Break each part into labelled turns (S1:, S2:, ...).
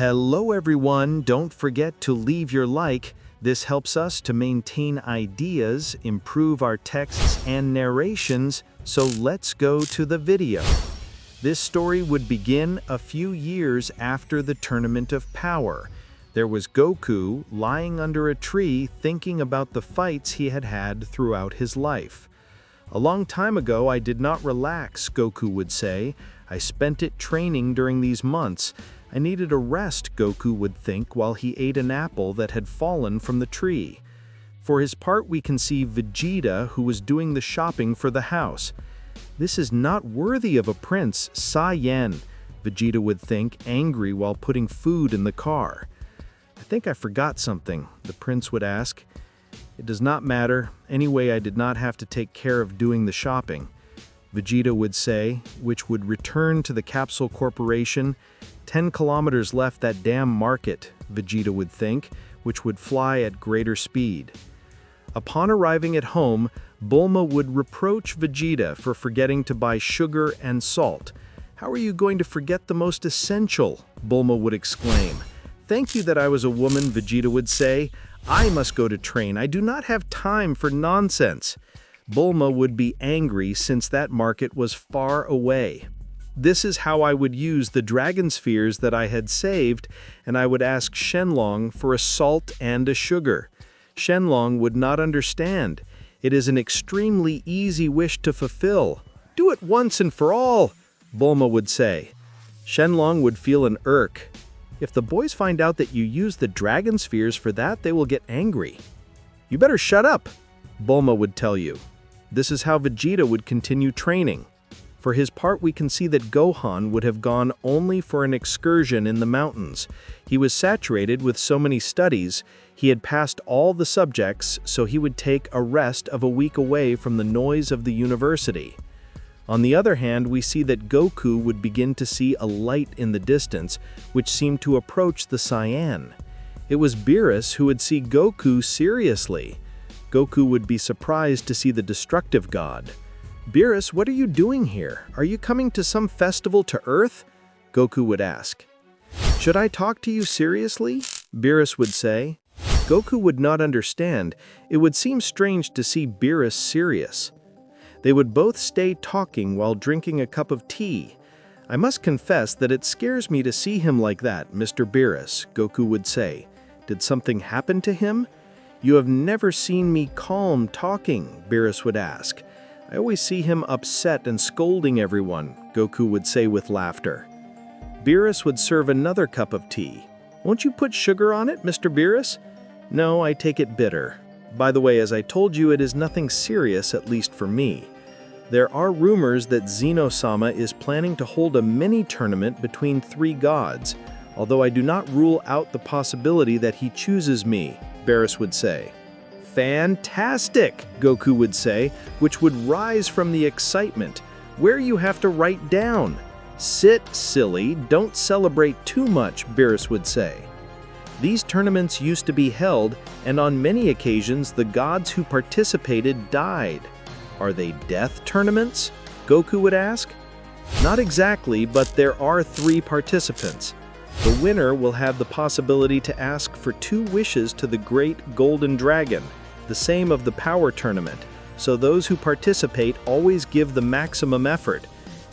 S1: Hello everyone, don't forget to leave your like. This helps us to maintain ideas, improve our texts and narrations, so let's go to the video. This story would begin a few years after the Tournament of Power. There was Goku lying under a tree thinking about the fights he had had throughout his life. "A long time ago I did not relax," Goku would say. "I spent it training during these months. I needed a rest," Goku would think while he ate an apple that had fallen from the tree. For his part, we can see Vegeta, who was doing the shopping for the house. "This is not worthy of a prince, Saiyan," Vegeta would think, angry while putting food in the car. "I think I forgot something," the prince would ask. "It does not matter. Anyway, I did not have to take care of doing the shopping," Vegeta would say, which would return to the Capsule Corporation. 10 kilometers left that damn market," Vegeta would think, which would fly at greater speed. Upon arriving at home, Bulma would reproach Vegeta for forgetting to buy sugar and salt. "How are you going to forget the most essential?" Bulma would exclaim. "Thank you that I was a woman," Vegeta would say. "I must go to train. I do not have time for nonsense." Bulma would be angry since that market was far away. "This is how I would use the dragon spheres that I had saved, and I would ask Shenlong for a salt and a sugar. Shenlong would not understand. It is an extremely easy wish to fulfill. Do it once and for all," Bulma would say. Shenlong would feel an irk. "If the boys find out that you use the dragon spheres for that, they will get angry." "You better shut up," Bulma would tell you. This is how Vegeta would continue training. For his part, we can see that Gohan would have gone only for an excursion in the mountains. He was saturated with so many studies, he had passed all the subjects, so he would take a rest of a week away from the noise of the university. On the other hand, we see that Goku would begin to see a light in the distance, which seemed to approach the Saiyan. It was Beerus who would see Goku seriously. Goku would be surprised to see the destructive god. "Beerus, what are you doing here? Are you coming to some festival to Earth?" Goku would ask. "Should I talk to you seriously?" Beerus would say. Goku would not understand. It would seem strange to see Beerus serious. They would both stay talking while drinking a cup of tea. "I must confess that it scares me to see him like that, Mr. Beerus," Goku would say. "Did something happen to him?" "You have never seen me calm talking," Beerus would ask. "I always see him upset and scolding everyone," Goku would say with laughter. Beerus would serve another cup of tea. "Won't you put sugar on it, Mr. Beerus?" "No, I take it bitter. By the way, as I told you, it is nothing serious, at least for me. There are rumors that Zeno-sama is planning to hold a mini-tournament between 3 gods, although I do not rule out the possibility that he chooses me," Beerus would say. "Fantastic," Goku would say, which would rise from the excitement. "Where you have to write down." "Sit, silly, don't celebrate too much," Beerus would say. These tournaments used to be held, and on many occasions the gods who participated died. "Are they death tournaments?" Goku would ask. "Not exactly, but there are 3 participants. The winner will have the possibility to ask for 2 wishes to the great golden dragon, the same of the power tournament, so those who participate always give the maximum effort.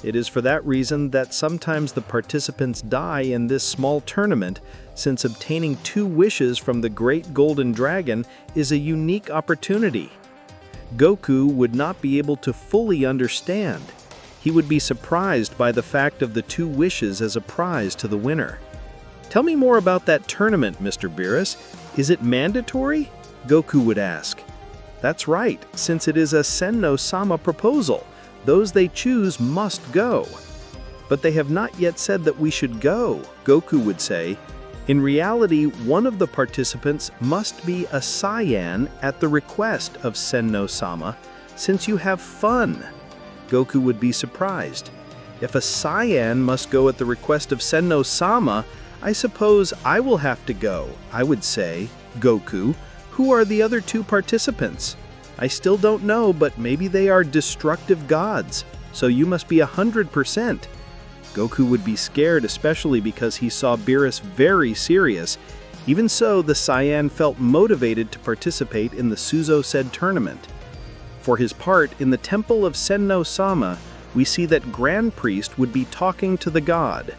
S1: It is for that reason that sometimes the participants die in this small tournament, since obtaining 2 wishes from the great golden dragon is a unique opportunity." Goku would not be able to fully understand. He would be surprised by the fact of the 2 wishes as a prize to the winner. "Tell me more about that tournament, Mr. Beerus. Is it mandatory?" Goku would ask. "That's right, since it is a Senno-sama proposal. Those they choose must go." "But they have not yet said that we should go," Goku would say. "In reality, one of the participants must be a Saiyan at the request of Senno-sama, since you have fun." Goku would be surprised. "If a Saiyan must go at the request of Senno-sama, I suppose I will have to go," I would say. "Goku, who are the other 2 participants?" "I still don't know, but maybe they are destructive gods, so you must be 100%. Goku would be scared, especially because he saw Beerus very serious. Even so, the Saiyan felt motivated to participate in the Suzo-said tournament. For his part, in the temple of Senno-sama, we see that Grand Priest would be talking to the god.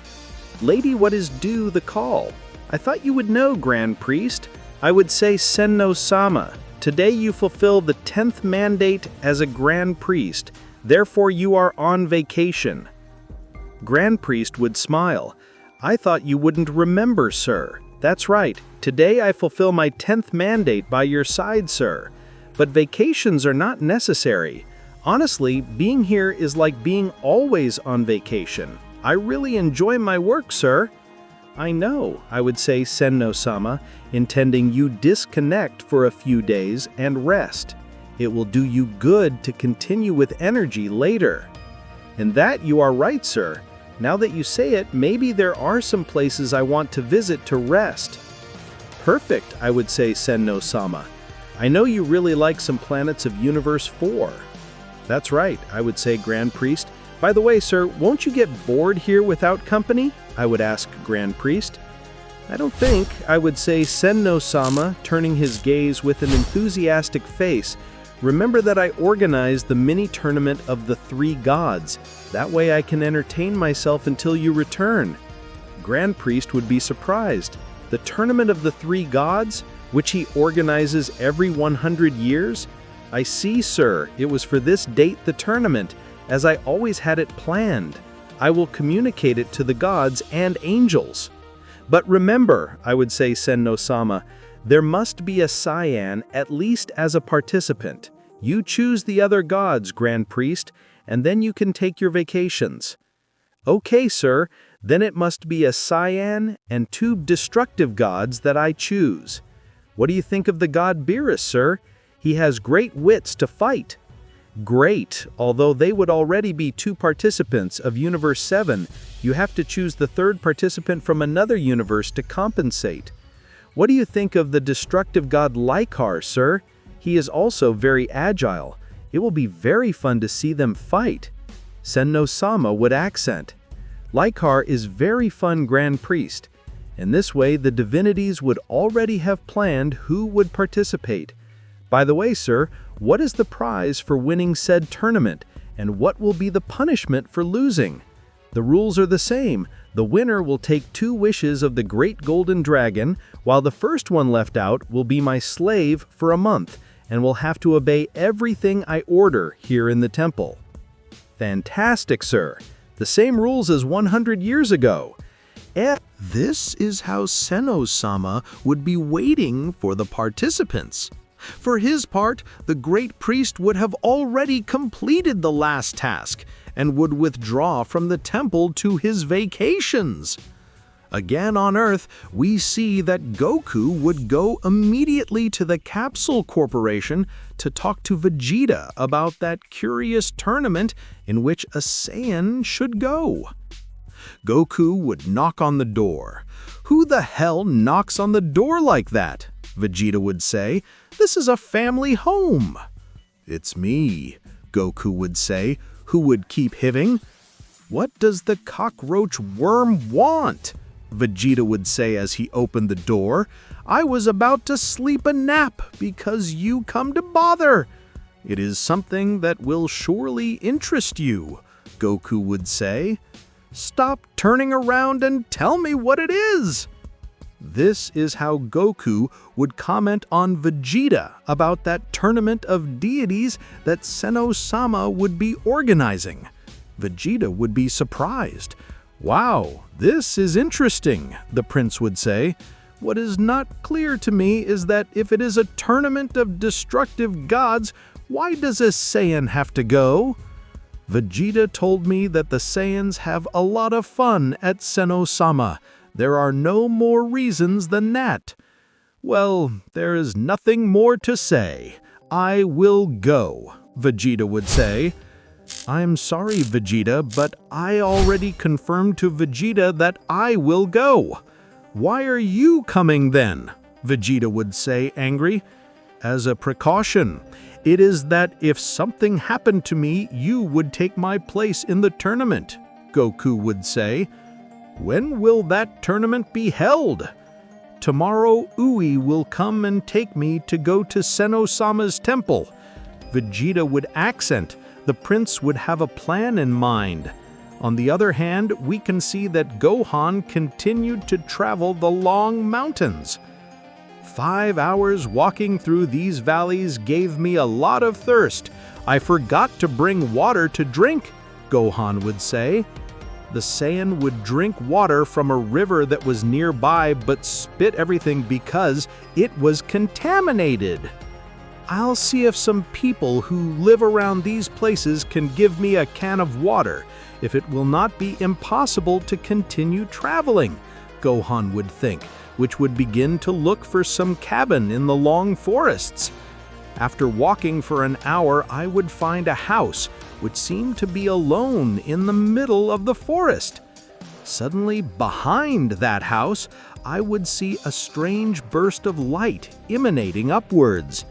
S1: "Lady, what is due the call? I thought you would know, Grand Priest. I would say Senno-sama. Today you fulfill the 10th mandate as a Grand Priest. Therefore you are on vacation." Grand Priest would smile. "I thought you wouldn't remember, sir. That's right. Today I fulfill my 10th mandate by your side, sir. But vacations are not necessary. Honestly, being here is like being always on vacation. I really enjoy my work, sir." "I know," I would say Senno-sama, intending you disconnect for a few days and rest. It will do you good to continue with energy later. "In that you are right, sir. Now that you say it, maybe there are some places I want to visit to rest." "Perfect," I would say Senno-sama. "I know you really like some planets of Universe 4. "That's right," I would say Grand Priest. "By the way, sir, won't you get bored here without company?" I would ask Grand Priest. "I don't think," I would say Senno-sama, turning his gaze with an enthusiastic face. "Remember that I organized the mini-tournament of the 3 gods. That way I can entertain myself until you return." Grand Priest would be surprised. The tournament of the 3 gods, which he organizes every 100 years? "I see, sir. It was for this date the tournament, as I always had it planned. I will communicate it to the gods and angels." "But remember," I would say Senno-sama, "there must be a Saiyan at least as a participant. You choose the other gods, Grand Priest, and then you can take your vacations." "Okay, sir. Then it must be a Saiyan and 2 destructive gods that I choose." "What do you think of the god Beerus, sir? He has great wits to fight." "Great. Although they would already be 2 participants of Universe 7, you have to choose the 3rd participant from another universe to compensate." "What do you think of the destructive god Laikar, sir? He is also very agile. It will be very fun to see them fight." Senno-sama would accent. "Laikar is very fun, Grand Priest." In this way, the divinities would already have planned who would participate. "By the way, sir, what is the prize for winning said tournament, and what will be the punishment for losing?" "The rules are the same. The winner will take 2 wishes of the Great Golden Dragon, while the first one left out will be my slave for a month, and will have to obey everything I order here in the temple." "Fantastic, sir. The same rules as 100 years ago." This is how Senno-sama would be waiting for the participants. For his part, the Great Priest would have already completed the last task and would withdraw from the temple to his vacations. Again on Earth, we see that Goku would go immediately to the Capsule Corporation to talk to Vegeta about that curious tournament in which a Saiyan should go. Goku would knock on the door. "Who the hell knocks on the door like that?" Vegeta would say. "This is a family home." "It's me," Goku would say, who would keep hitting. "What does the cockroach worm want?" Vegeta would say as he opened the door. "I was about to sleep a nap because you come to bother." "It is something that will surely interest you," Goku would say. "Stop turning around and tell me what it is." This is how Goku would comment on Vegeta about that tournament of deities that Senno-sama would be organizing. Vegeta would be surprised. "Wow, this is interesting," the prince would say. "What is not clear to me is that if it is a tournament of destructive gods, why does a Saiyan have to go?" Vegeta told me that the Saiyans have a lot of fun at Senno-sama. There are no more reasons than that. "Well, there is nothing more to say. I will go," Vegeta would say. "I'm sorry, Vegeta, but I already confirmed to Vegeta that I will go." "Why are you coming then?" Vegeta would say, angry. "As a precaution. It is that if something happened to me, you would take my place in the tournament." Goku would say. "When will that tournament be held? Tomorrow Ui will come and take me to go to Senno-sama's temple." Vegeta would accent. The prince would have a plan in mind. On the other hand, we can see that Gohan continued to travel the long mountains. 5 hours walking through these valleys gave me a lot of thirst. I forgot to bring water to drink, Gohan would say. The Saiyan would drink water from a river that was nearby but spit everything because it was contaminated. "I'll see if some people who live around these places can give me a can of water, if it will not be impossible to continue traveling," Gohan would think, which would begin to look for some cabin in the long forests. After walking for an hour, I would find a house which seemed to be alone in the middle of the forest. Suddenly, behind that house, I would see a strange burst of light emanating upwards.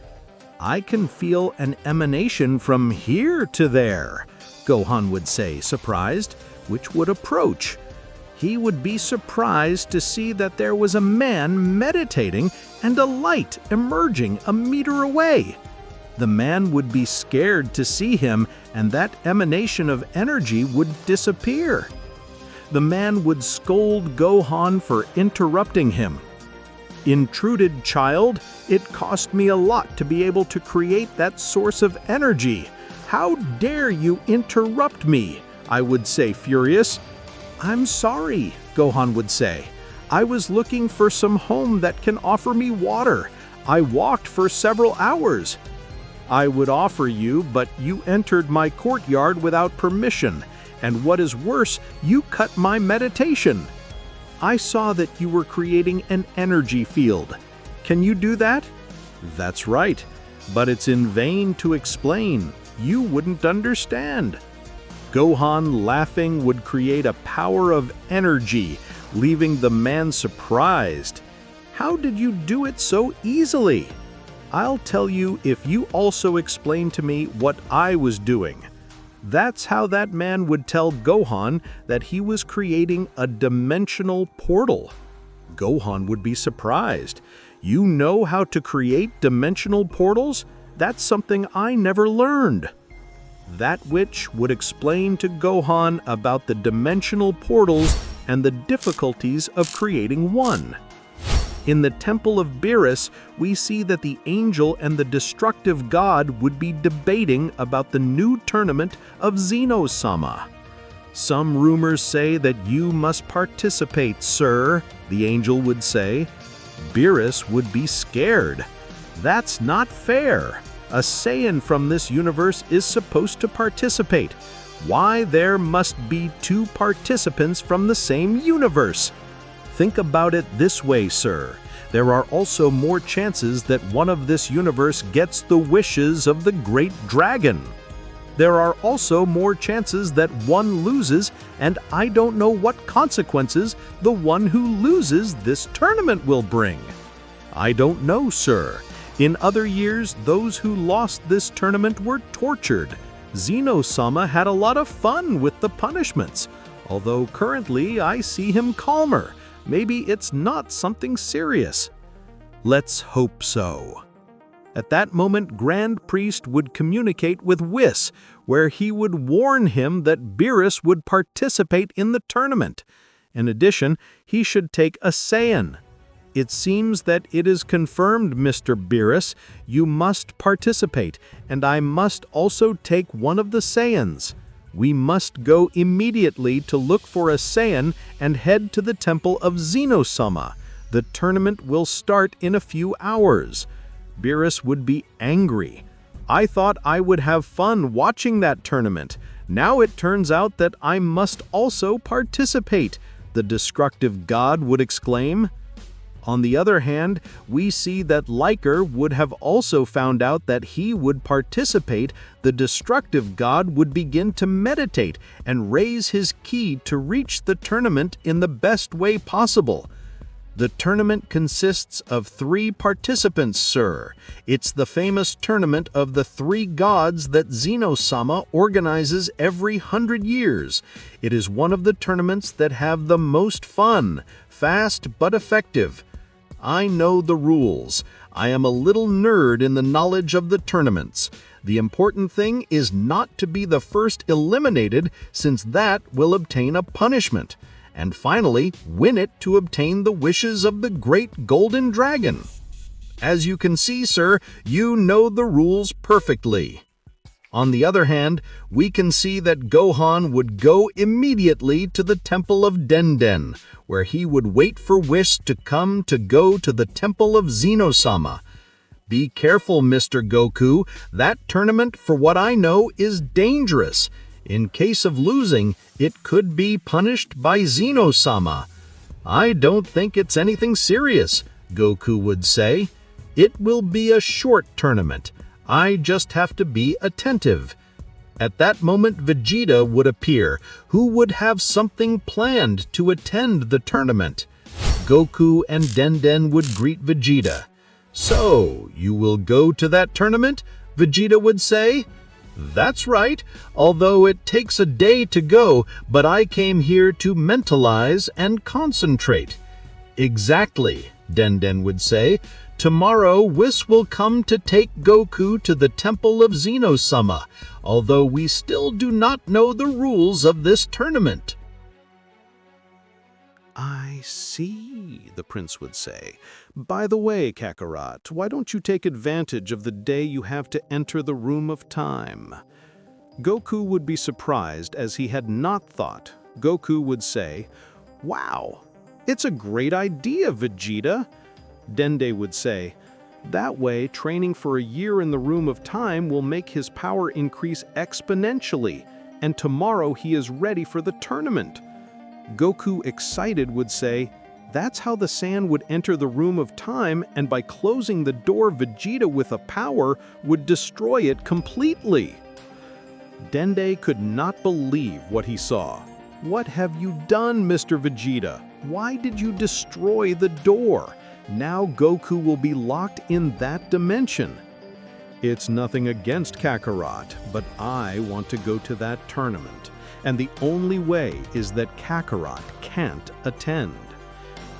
S1: "I can feel an emanation from here to there," Gohan would say, surprised, which would approach. He would be surprised to see that there was a man meditating and a light emerging a meter away. The man would be scared to see him, and that emanation of energy would disappear. The man would scold Gohan for interrupting him. "Intruded child, it cost me a lot to be able to create that source of energy. How dare you interrupt me?" I would say, furious. "I'm sorry," Gohan would say. "I was looking for some home that can offer me water. I walked for several hours." "I would offer you, but you entered my courtyard without permission, and what is worse, you cut my meditation. I saw that you were creating an energy field. Can you do that?" "That's right, but it's in vain to explain. You wouldn't understand." Gohan, laughing, would create a power of energy, leaving the man surprised. "How did you do it so easily?" "I'll tell you if you also explain to me what I was doing." That's how that man would tell Gohan that he was creating a dimensional portal. Gohan would be surprised. "You know how to create dimensional portals? That's something I never learned." That witch would explain to Gohan about the dimensional portals and the difficulties of creating one. In the Temple of Beerus, we see that the angel and the destructive god would be debating about the new tournament of Zeno-sama. "Some rumors say that you must participate, sir," the angel would say. Beerus would be scared. "That's not fair. A Saiyan from this universe is supposed to participate. Why there must be 2 participants from the same universe? Think about it this way, sir. There are also more chances that one of this universe gets the wishes of the great dragon. There are also more chances that one loses, and I don't know what consequences the one who loses this tournament will bring. I don't know, sir. In other years, those who lost this tournament were tortured. Zeno-sama had a lot of fun with the punishments, although currently I see him calmer. Maybe it's not something serious." "Let's hope so." At that moment, Grand Priest would communicate with Whis, where he would warn him that Beerus would participate in the tournament. In addition, he should take a Saiyan. "It seems that it is confirmed, Mr. Beerus. You must participate, and I must also take one of the Saiyans. We must go immediately to look for a Saiyan and head to the temple of Zeno-sama. The tournament will start in a few hours." Beerus would be angry. "I thought I would have fun watching that tournament. Now it turns out that I must also participate," the destructive god would exclaim. On the other hand, we see that Liker would have also found out that he would participate. The destructive god would begin to meditate and raise his ki to reach the tournament in the best way possible. The tournament consists of 3 participants, sir. It's the famous tournament of the 3 gods that Zeno-sama organizes every 100 years. It is one of the tournaments that have the most fun, fast but effective. I know the rules. I am a little nerd in the knowledge of the tournaments. The important thing is not to be the first eliminated, since that will obtain a punishment. And finally, win it to obtain the wishes of the great golden dragon. As you can see, sir, you know the rules perfectly. On the other hand, we can see that Gohan would go immediately to the Temple of Denden, where he would wait for Whis to come to go to the Temple of Zeno-sama. Be careful, Mr. Goku. That tournament, for what I know, is dangerous. In case of losing, it could be punished by Zeno-sama. I don't think it's anything serious, Goku would say. It will be a short tournament. I just have to be attentive. At that moment, Vegeta would appear, who would have something planned to attend the tournament. Goku and Denden would greet Vegeta. "So, you will go to that tournament?" Vegeta would say. "That's right, although it takes a day to go, but I came here to mentalize and concentrate." "Exactly," Denden would say. "Tomorrow, Whis will come to take Goku to the Temple of Zeno-sama, although we still do not know the rules of this tournament."
S2: "I see," the prince would say. "By the way, Kakarot, why don't you take advantage of the day you have to enter the Room of Time?" Goku would be surprised, as he had not thought. Goku would say, "Wow, it's a great idea, Vegeta." Dende would say, "That way, training for a year in the Room of Time will make his power increase exponentially, and tomorrow he is ready for the tournament." Goku, excited, would say, "That's how the Saiyan would enter the Room of Time, and by closing the door, Vegeta with a power would destroy it completely." Dende could not believe what he saw. "What have you done, Mr. Vegeta? Why did you destroy the door? Now Goku will be locked in that dimension." "It's nothing against Kakarot, but I want to go to that tournament, and the only way is that Kakarot can't attend."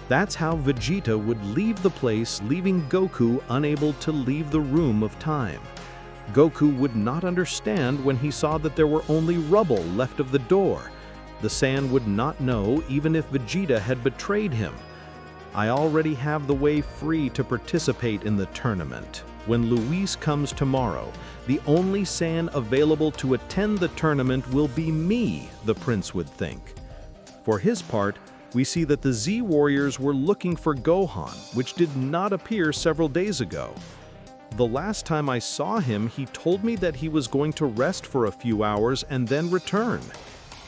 S2: That's how Vegeta would leave the place, leaving Goku unable to leave the Room of Time. Goku would not understand when he saw that there were only rubble left of the door. The Saiyan would not know even if Vegeta had betrayed him. "I already have the way free to participate in the tournament. When Luis comes tomorrow, the only Saiyan available to attend the tournament will be me," the prince would think. For his part, we see that the Z Warriors were looking for Gohan, which did not appear several days ago. "The last time I saw him, he told me that he was going to rest for a few hours and then return.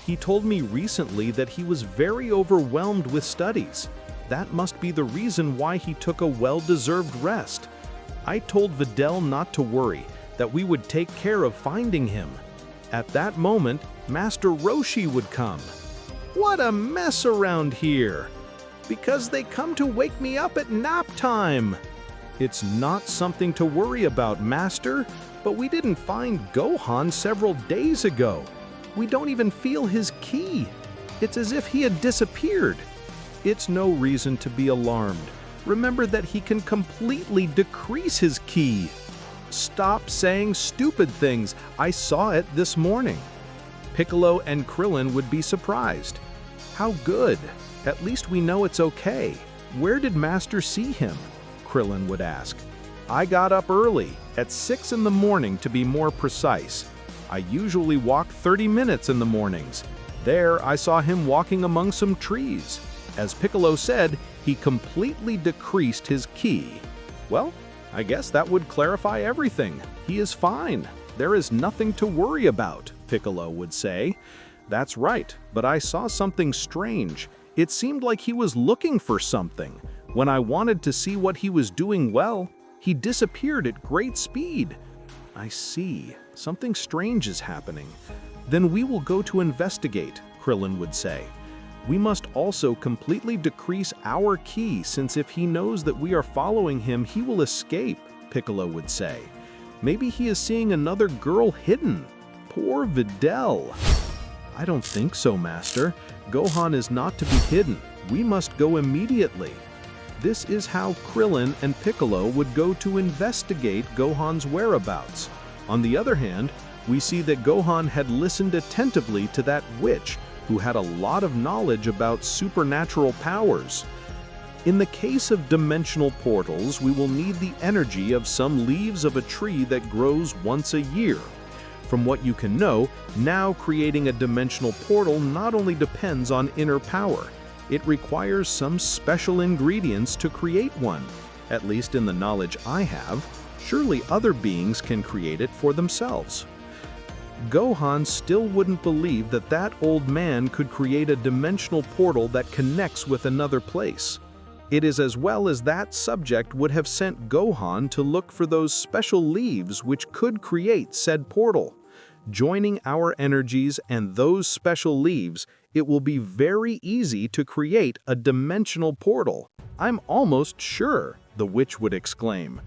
S2: He told me recently that he was very overwhelmed with studies. That must be the reason why he took a well-deserved rest. I told Videl not to worry, that we would take care of finding him." At that moment, Master Roshi would come. "What a mess around here! Because they come to wake me up at nap time." "It's not something to worry about, Master, but we didn't find Gohan several days ago. We don't even feel his ki. It's as if he had disappeared." "It's no reason to be alarmed. Remember that he can completely decrease his ki." "Stop saying stupid things. I saw it this morning." Piccolo and Krillin would be surprised. "How good. At least we know it's okay. Where did Master see him?" Krillin would ask. "I got up early, at 6 in the morning to be more precise. I usually walk 30 minutes in the mornings. There I saw him walking among some trees. As Piccolo said, he completely decreased his ki." "Well, I guess that would clarify everything. He is fine. There is nothing to worry about," Piccolo would say. "That's right, but I saw something strange. It seemed like he was looking for something. When I wanted to see what he was doing, well, he disappeared at great speed." "I see. Something strange is happening. Then we will go to investigate," Krillin would say. We must also completely decrease our ki, since if he knows that we are following him, he will escape, Piccolo would say. Maybe he is seeing another girl hidden. Poor Videl. I don't think so, Master. Gohan is not to be hidden. We must go immediately. This is how Krillin and Piccolo would go to investigate Gohan's whereabouts. On the other hand, we see that Gohan had listened attentively to that witch who had a lot of knowledge about supernatural powers. In the case of dimensional portals, we will need the energy of some leaves of a tree that grows once a year. From what you can know, now creating a dimensional portal not only depends on inner power, it requires some special ingredients to create one. At least in the knowledge I have, surely other beings can create it for themselves. Gohan still wouldn't believe that that old man could create a dimensional portal that connects with another place. It is as well as that subject would have sent Gohan to look for those special leaves which could create said portal. Joining our energies and those special leaves, it will be very easy to create a dimensional portal. I'm almost sure, the witch would exclaim.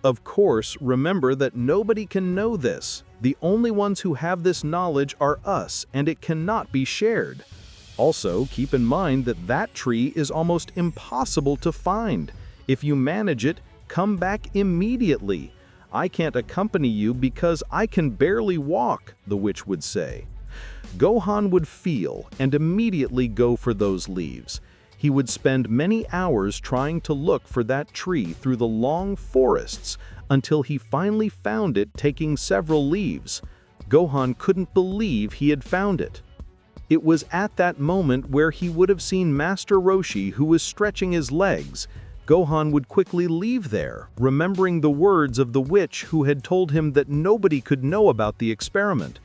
S2: Of course, remember that nobody can know this. The only ones who have this knowledge are us, and it cannot be shared. Also, keep in mind that that tree is almost impossible to find. If you manage it, come back immediately. I can't accompany you because I can barely walk, the witch would say. Gohan would feel and immediately go for those leaves. He would spend many hours trying to look for that tree through the long forests until he finally found it, taking several leaves. Gohan couldn't believe he had found it. It was at that moment where he would have seen Master Roshi, who was stretching his legs. Gohan would quickly leave there, remembering the words of the witch who had told him that nobody could know about the experiment.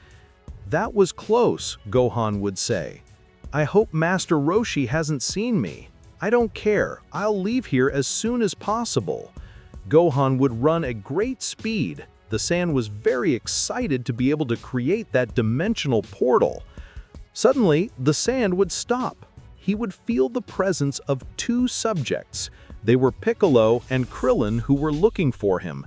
S2: That was close, Gohan would say. I hope Master Roshi hasn't seen me. I don't care, I'll leave here as soon as possible. Gohan would run at great speed. The Saiyan was very excited to be able to create that dimensional portal. Suddenly, the Saiyan would stop. He would feel the presence of two subjects. They were Piccolo and Krillin, who were looking for him.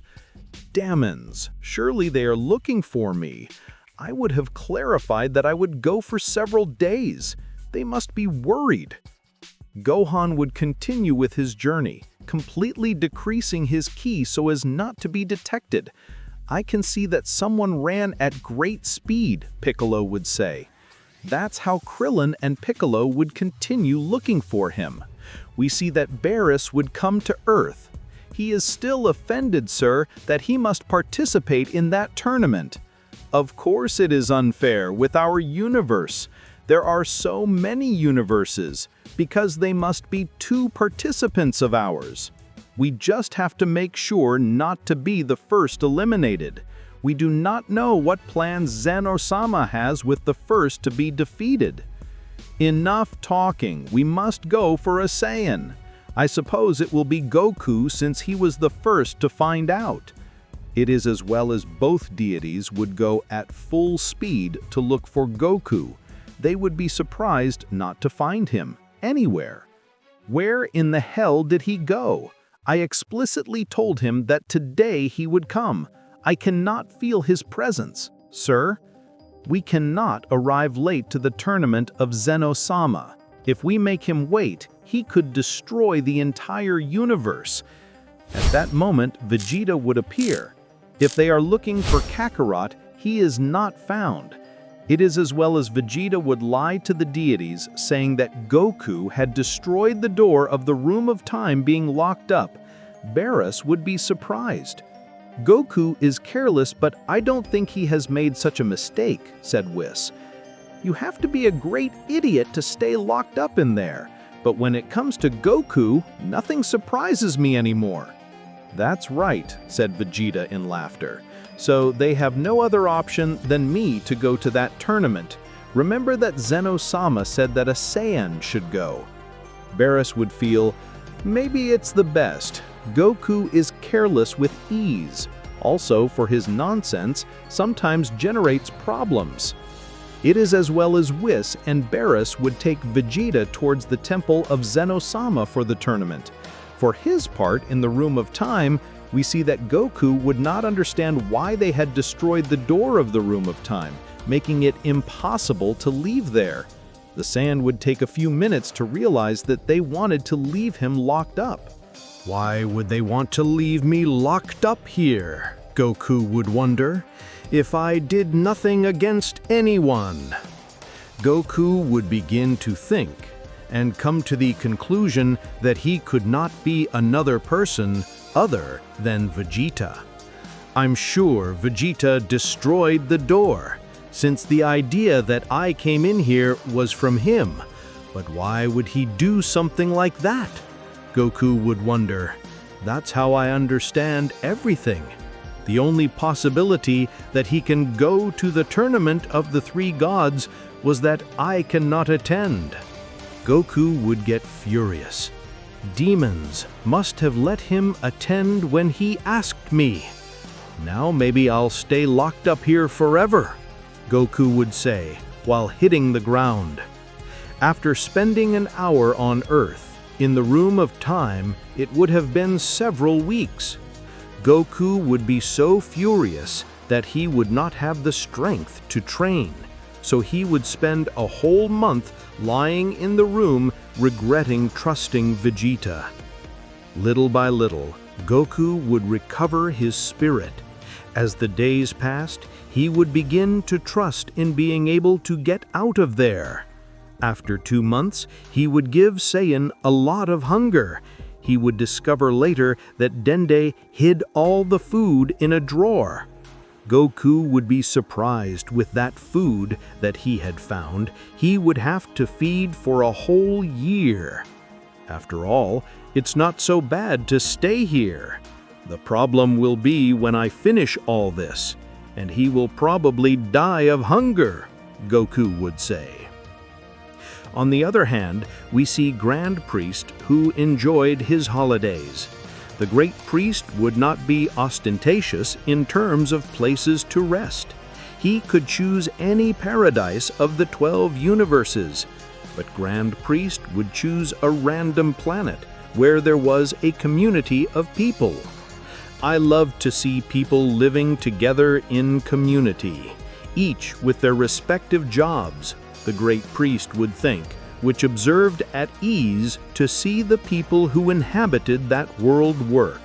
S2: Damons, surely they are looking for me. I would have clarified that I would go for several days. They must be worried. Gohan would continue with his journey, completely decreasing his ki so as not to be detected. I can see that someone ran at great speed, Piccolo would say. That's how Krillin and Piccolo would continue looking for him. We see that Barris would come to Earth. He is still offended, sir, that he must participate in that tournament. Of course it is unfair with our universe. There are so many universes, because they must be two participants of ours. We just have to make sure not to be the first eliminated. We do not know what plans Zen-Osama has with the first to be defeated. Enough talking, we must go for a Saiyan. I suppose it will be Goku since he was the first to find out. It is as well as both deities would go at full speed to look for Goku. They would be surprised not to find him anywhere. Where in the hell did he go? I explicitly told him that today he would come. I cannot feel his presence, sir. We cannot arrive late to the tournament of Zen-Osama. If we make him wait, he could destroy the entire universe. At that moment, Vegeta would appear. If they are looking for Kakarot, he is not found. It is as well as Vegeta would lie to the deities, saying that Goku had destroyed the door of the Room of Time being locked up. Barris would be surprised. Goku is careless, but I don't think he has made such a mistake, said Whis. You have to be a great idiot to stay locked up in there. But when it comes to Goku, nothing surprises me anymore. That's right, said Vegeta in laughter. So they have no other option than me to go to that tournament. Remember that Zen-Osama said that a Saiyan should go. Barris would feel, maybe it's the best. Goku is careless with ease. Also, for his nonsense, sometimes generates problems. It is as well as Whis and Barris would take Vegeta towards the temple of Zenosama for the tournament. For his part, in the Room of Time, we see that Goku would not understand why they had destroyed the door of the Room of Time, making it impossible to leave there. The Saiyan would take a few minutes to realize that they wanted to leave him locked up. Why would they want to leave me locked up here? Goku would wonder. If I did nothing against anyone. Goku would begin to think and come to the conclusion that he could not be another person other than Vegeta. I'm sure Vegeta destroyed the door, since the idea that I came in here was from him. But why would he do something like that? Goku would wonder. That's how I understand everything. The only possibility that he can go to the tournament of the three gods was that I cannot attend. Goku would get furious. Demons must have let him attend when he asked me. Now maybe I'll stay locked up here forever, Goku would say while hitting the ground. After spending an hour on Earth, in the Room of Time, it would have been several weeks. Goku would be so furious that he would not have the strength to train, so he would spend a whole month lying in the room regretting trusting Vegeta. Little by little, Goku would recover his spirit. As the days passed, he would begin to trust in being able to get out of there. After 2 months, he would give Saiyan a lot of hunger. He would discover later that Dende hid all the food in a drawer. Goku would be surprised with that food that he had found. He would have to feed for a whole year. After all, it's not so bad to stay here. The problem will be when I finish all this, and he will probably die of hunger, Goku would say. On the other hand, we see Grand Priest who enjoyed his holidays. The Great Priest would not be ostentatious in terms of places to rest. He could choose any paradise of the 12 universes, but Grand Priest would choose a random planet where there was a community of people. I love to see people living together in community, each with their respective jobs, the Great Priest would think, which observed at ease to see the people who inhabited that world work.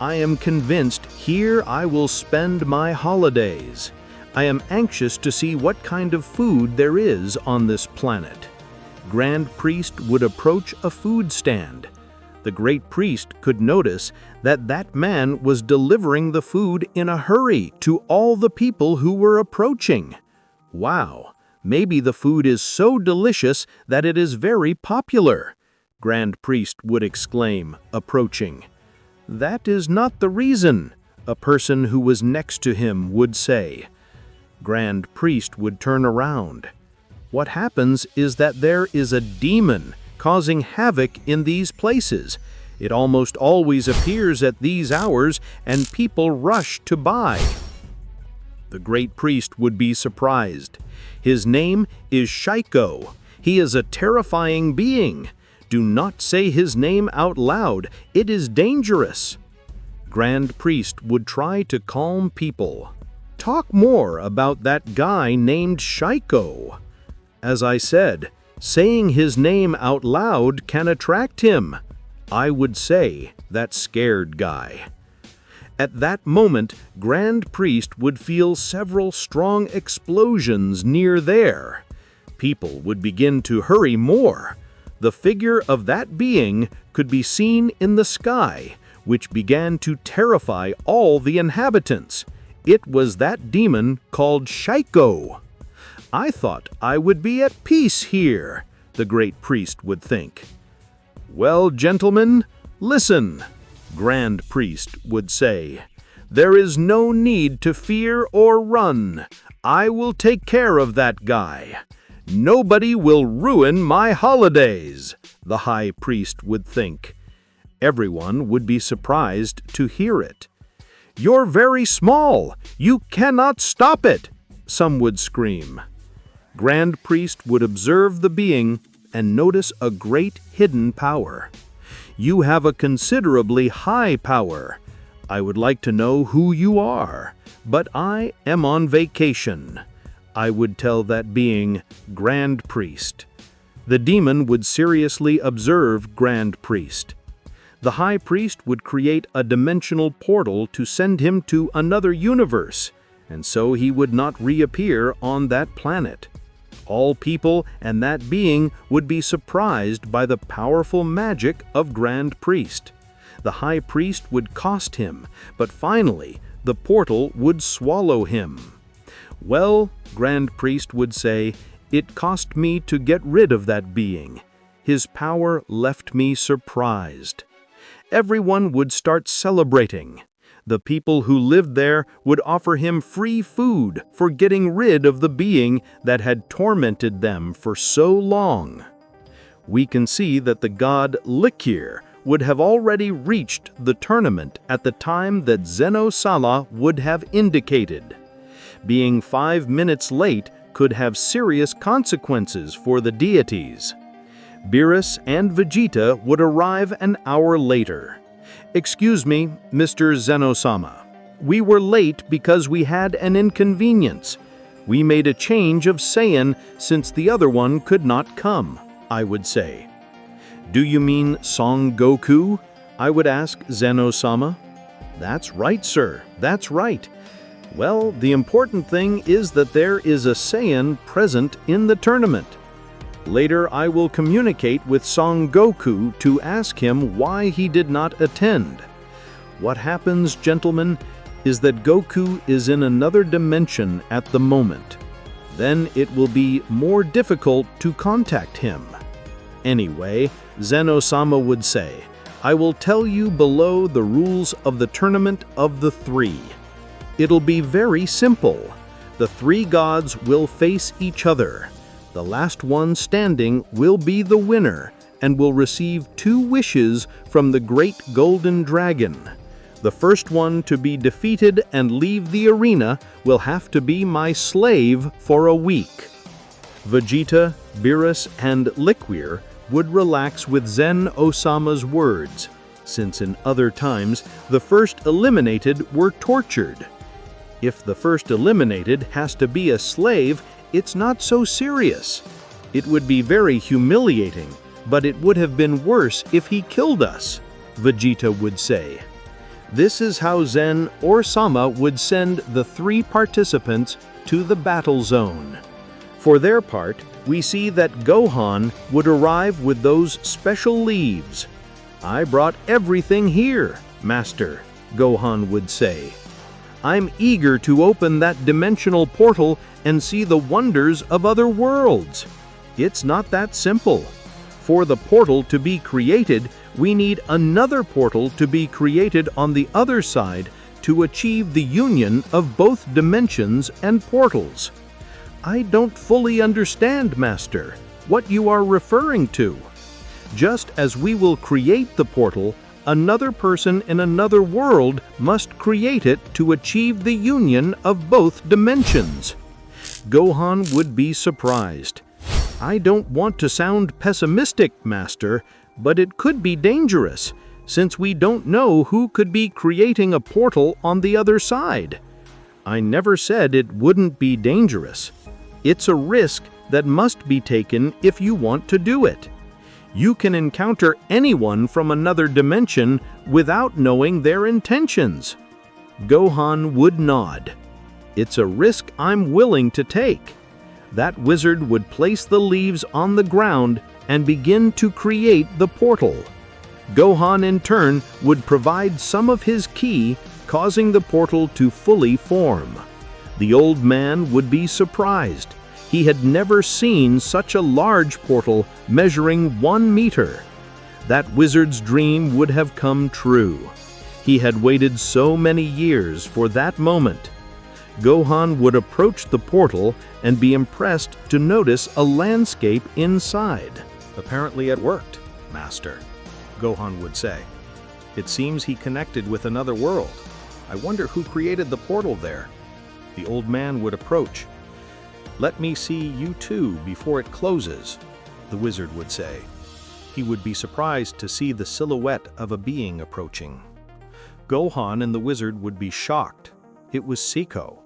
S2: I am convinced here I will spend my holidays. I am anxious to see what kind of food there is on this planet. Grand Priest would approach a food stand. The Great Priest could notice that that man was delivering the food in a hurry to all the people who were approaching. Wow! Maybe the food is so delicious that it is very popular, Grand Priest would exclaim, approaching. That is not the reason, a person who was next to him would say. Grand Priest would turn around. What happens is that there is a demon causing havoc in these places. It almost always appears at these hours and people rush to buy. The Great Priest would be surprised. His name is Shaiko. He is a terrifying being. Do not say his name out loud. It is dangerous. Grand Priest would try to calm people. Talk more about that guy named Shaiko. As I said, saying his name out loud can attract him. I would say that scared guy. At that moment, Grand Priest would feel several strong explosions near there. People would begin to hurry more. The figure of that being could be seen in the sky, which began to terrify all the inhabitants. It was that demon called Shaiko. I thought I would be at peace here, the Great Priest would think. Well, gentlemen, listen, Grand Priest would say. There is no need to fear or run. I will take care of that guy. Nobody will ruin my holidays, the High Priest would think. Everyone would be surprised to hear it. You're very small. You cannot stop it, some would scream. Grand Priest would observe the being and notice a great hidden power. "You have a considerably high power. I would like to know who you are, but I am on vacation," I would tell that being, Grand Priest. The demon would seriously observe Grand Priest. The High Priest would create a dimensional portal to send him to another universe, and so he would not reappear on that planet. All people and that being would be surprised by the powerful magic of Grand Priest. The High Priest would cost him, but finally the portal would swallow him. "Well," Grand Priest would say, "it cost me to get rid of that being. His power left me surprised." Everyone would start celebrating. The people who lived there would offer him free food for getting rid of the being that had tormented them for so long. We can see that the god Likir would have already reached the tournament at the time that Zeno-sama would have indicated. Being 5 minutes late could have serious consequences for the deities. Beerus and Vegeta would arrive an hour later. "Excuse me, Mr. Zeno-sama. We were late because we had an inconvenience. We made a change of Saiyan since the other one could not come," I would say. "Do you mean Son Goku?" I would ask Zeno-sama. "That's right, sir. That's right. Well, the important thing is that there is a Saiyan present in the tournament. Later, I will communicate with Son Goku to ask him why he did not attend. What happens, gentlemen, is that Goku is in another dimension at the moment. Then it will be more difficult to contact him. Anyway," Zeno-sama would say, "I will tell you below the rules of the Tournament of the Three. It'll be very simple. The three gods will face each other. The last one standing will be the winner and will receive 2 wishes from the great golden dragon. The first one to be defeated and leave the arena will have to be my slave for a week." Vegeta, Beerus, and Likir would relax with Zen-Osama's words, since in other times the first eliminated were tortured. If the first eliminated has to be a slave, it's not so serious. It would be very humiliating, but it would have been worse if he killed us, Vegeta would say. This is how Zen or Sama would send the 3 participants to the battle zone. For their part, we see that Gohan would arrive with those special leaves. "I brought everything here, Master," Gohan would say. "I'm eager to open that dimensional portal and see the wonders of other worlds. It's not that simple. For the portal to be created, we need another portal to be created on the other side to achieve the union of both dimensions and portals." "I don't fully understand, Master, what you are referring to." "Just as we will create the portal, another person in another world must create it to achieve the union of both dimensions." Gohan would be surprised. "I don't want to sound pessimistic, Master, but it could be dangerous, since we don't know who could be creating a portal on the other side." "I never said it wouldn't be dangerous. It's a risk that must be taken if you want to do it. You can encounter anyone from another dimension without knowing their intentions." Gohan would nod. "It's a risk I'm willing to take." That wizard would place the leaves on the ground and begin to create the portal. Gohan in turn would provide some of his ki, causing the portal to fully form. The old man would be surprised. He had never seen such a large portal measuring 1 meter. That wizard's dream would have come true. He had waited so many years for that moment. Gohan would approach the portal and be impressed to notice a landscape inside. "Apparently it worked, Master," Gohan would say. "It seems he connected with another world. I wonder who created the portal there." The old man would approach. "Let me see you too before it closes," the wizard would say. He would be surprised to see the silhouette of a being approaching. Gohan and the wizard would be shocked. It was Siko.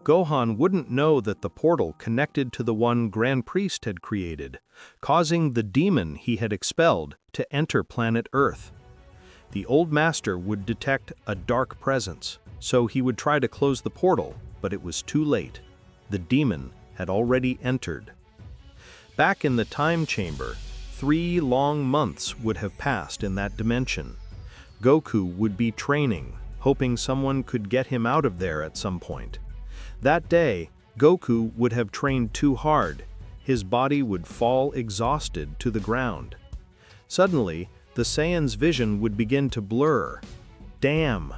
S2: Gohan wouldn't know that the portal connected to the one Grand Priest had created, causing the demon he had expelled to enter planet Earth. The old master would detect a dark presence, so he would try to close the portal, but it was too late. The demon had already entered. Back in the time chamber, 3 long months would have passed in that dimension. Goku would be training, hoping someone could get him out of there at some point. That day, Goku would have trained too hard. His body would fall exhausted to the ground. Suddenly, the Saiyan's vision would begin to blur. "Damn,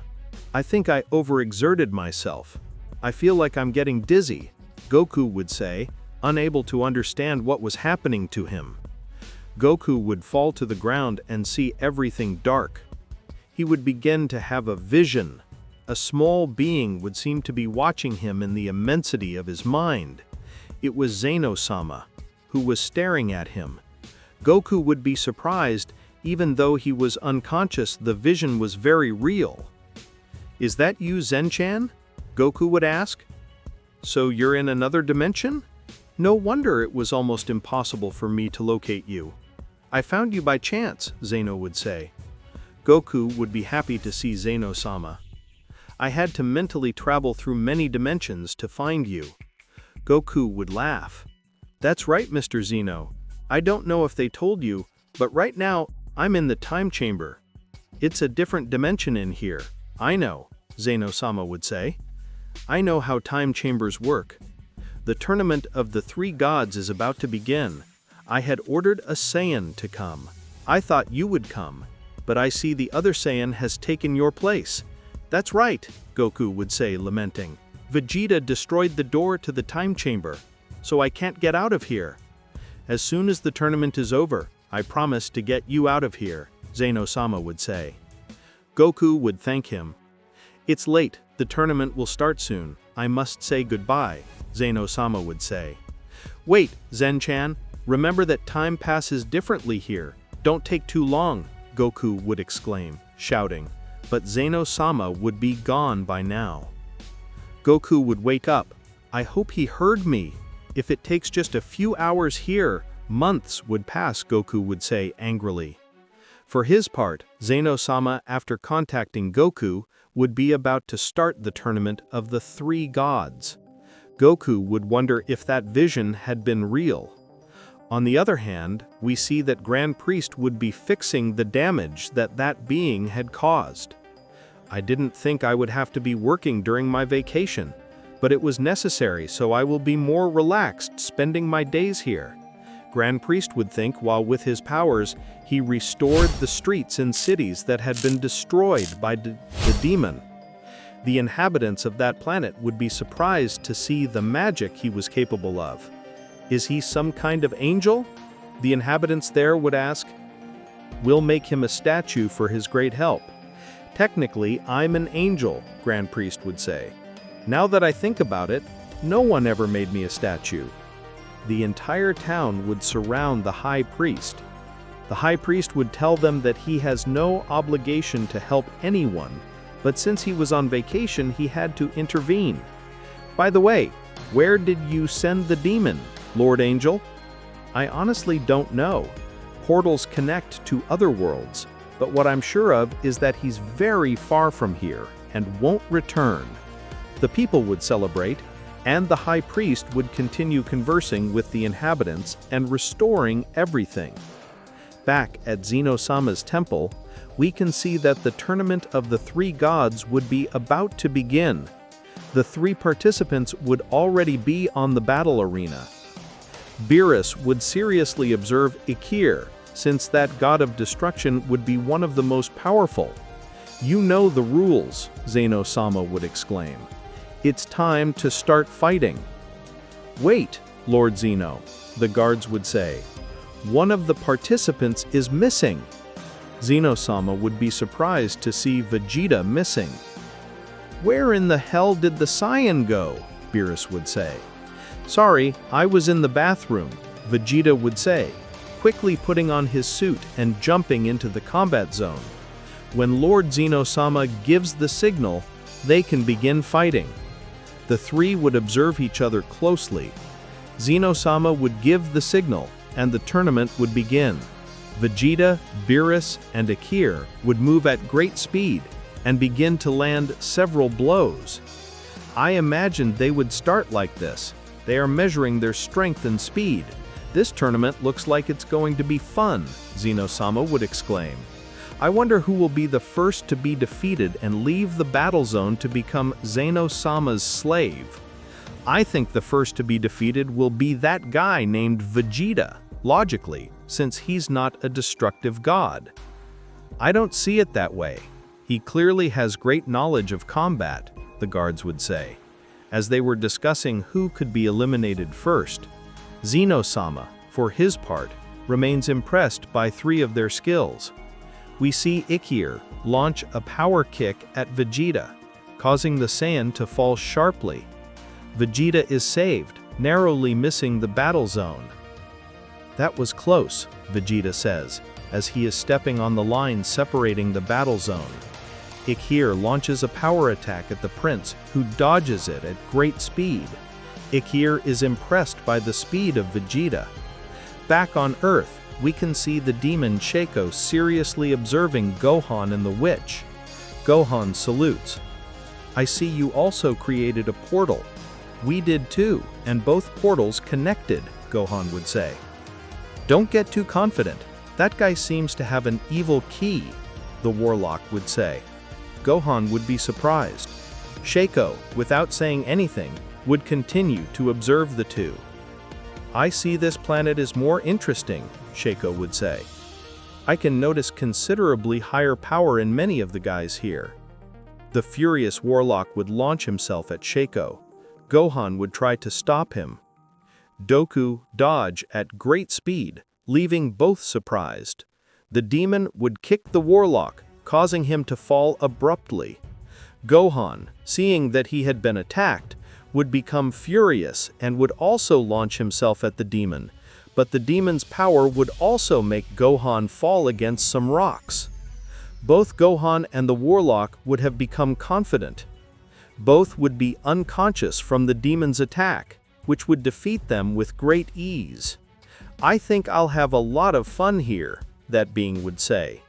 S2: I think I overexerted myself. I feel like I'm getting dizzy," Goku would say, unable to understand what was happening to him. Goku would fall to the ground and see everything dark. He would begin to have a vision. A small being would seem to be watching him in the immensity of his mind. It was Zeno-sama, who was staring at him. Goku would be surprised. Even though he was unconscious, the vision was very real. "Is that you, Zen-chan?" Goku would ask. "So you're in another dimension? No wonder it was almost impossible for me to locate you. I found you by chance," Zeno would say. Goku would be happy to see Zeno-sama. "I had to mentally travel through many dimensions to find you." Goku would laugh. "That's right, Mr. Zeno. I don't know if they told you, but right now, I'm in the time chamber. It's a different dimension in here." "I know," Zeno-sama would say. "I know how time chambers work. The tournament of the 3 gods is about to begin. I had ordered a Saiyan to come. I thought you would come, but I see the other Saiyan has taken your place." "That's right," Goku would say, lamenting. "Vegeta destroyed the door to the time chamber, so I can't get out of here. As soon as the tournament is over, I promise to get you out of here," Zeno-sama would say. Goku would thank him. "It's late, the tournament will start soon. I must say goodbye," Zeno-sama would say. "Wait, Zen-chan, remember that time passes differently here. Don't take too long," Goku would exclaim, shouting. But Zeno-sama would be gone by now. Goku would wake up. "I hope he heard me. If it takes just a few hours here, months would pass," Goku would say angrily. For his part, Zeno-sama, after contacting Goku, would be about to start the tournament of the 3 gods. Goku would wonder if that vision had been real. On the other hand, we see that Grand Priest would be fixing the damage that being had caused. "I didn't think I would have to be working during my vacation, but it was necessary, so I will be more relaxed spending my days here," Grand Priest would think, while with his powers, he restored the streets and cities that had been destroyed by the demon. The inhabitants of that planet would be surprised to see the magic he was capable of. "Is he some kind of angel?" the inhabitants there would ask. "We'll make him a statue for his great help." "Technically, I'm an angel," Grand Priest would say. "Now that I think about it, no one ever made me a statue." The entire town would surround the High Priest. The High Priest would tell them that he has no obligation to help anyone, but since he was on vacation, he had to intervene. "By the way, where did you send the demon, Lord Angel?" "I honestly don't know. Portals connect to other worlds, but what I'm sure of is that he's very far from here and won't return." The people would celebrate, and the High Priest would continue conversing with the inhabitants and restoring everything. Back at Zeno-sama's temple, we can see that the tournament of the 3 gods would be about to begin. The 3 participants would already be on the battle arena. Beerus would seriously observe Ikir, since that god of destruction would be one of the most powerful. "You know the rules," Zeno-sama would exclaim. "It's time to start fighting." "Wait, Lord Zeno," the guards would say. "One of the participants is missing." Zeno-sama would be surprised to see Vegeta missing. "Where in the hell did the Saiyan go?" Beerus would say.
S1: "Sorry, I was in the bathroom," Vegeta would say, quickly putting on his suit and jumping into the combat zone. When Lord Zeno-sama gives the signal, they can begin fighting. The three would observe each other closely. Zeno-sama would give the signal, and the tournament would begin. Vegeta, Beerus, and Akir would move at great speed and begin to land several blows. I imagined they would start like this. They are measuring their strength and speed. "This tournament looks like it's going to be fun," Zeno-sama would exclaim. "I wonder who will be the first to be defeated and leave the battle zone to become Zeno-sama's slave. I think the first to be defeated will be that guy named Vegeta, logically, since he's not a destructive god." "I don't see it that way. He clearly has great knowledge of combat," the guards would say, as they were discussing who could be eliminated first. Zeno-sama, for his part, remains impressed by three of their skills. We see Akir launch a power kick at Vegeta, causing the Saiyan to fall sharply. Vegeta is saved, narrowly missing the battle zone. "That was close," Vegeta says, as he is stepping on the line separating the battle zone. Akir launches a power attack at the prince, who dodges it at great speed. Akir is impressed by the speed of Vegeta. Back on Earth, we can see the demon Shaco seriously observing Gohan and the witch. Gohan salutes. "I see you also created a portal." "We did too, and both portals connected," Gohan would say. "Don't get too confident. That guy seems to have an evil key," the warlock would say. Gohan would be surprised. Shaco, without saying anything, would continue to observe the two. "I see this planet is more interesting," Shaco would say. "I can notice considerably higher power in many of the guys here." The furious warlock would launch himself at Shaco. Gohan would try to stop him. Doku dodge at great speed, leaving both surprised. The demon would kick the warlock, causing him to fall abruptly. Gohan, seeing that he had been attacked, would become furious and would also launch himself at the demon, but the demon's power would also make Gohan fall against some rocks. Both Gohan and the warlock would have become confident. Both would be unconscious from the demon's attack, which would defeat them with great ease. "I think I'll have a lot of fun here," that being would say.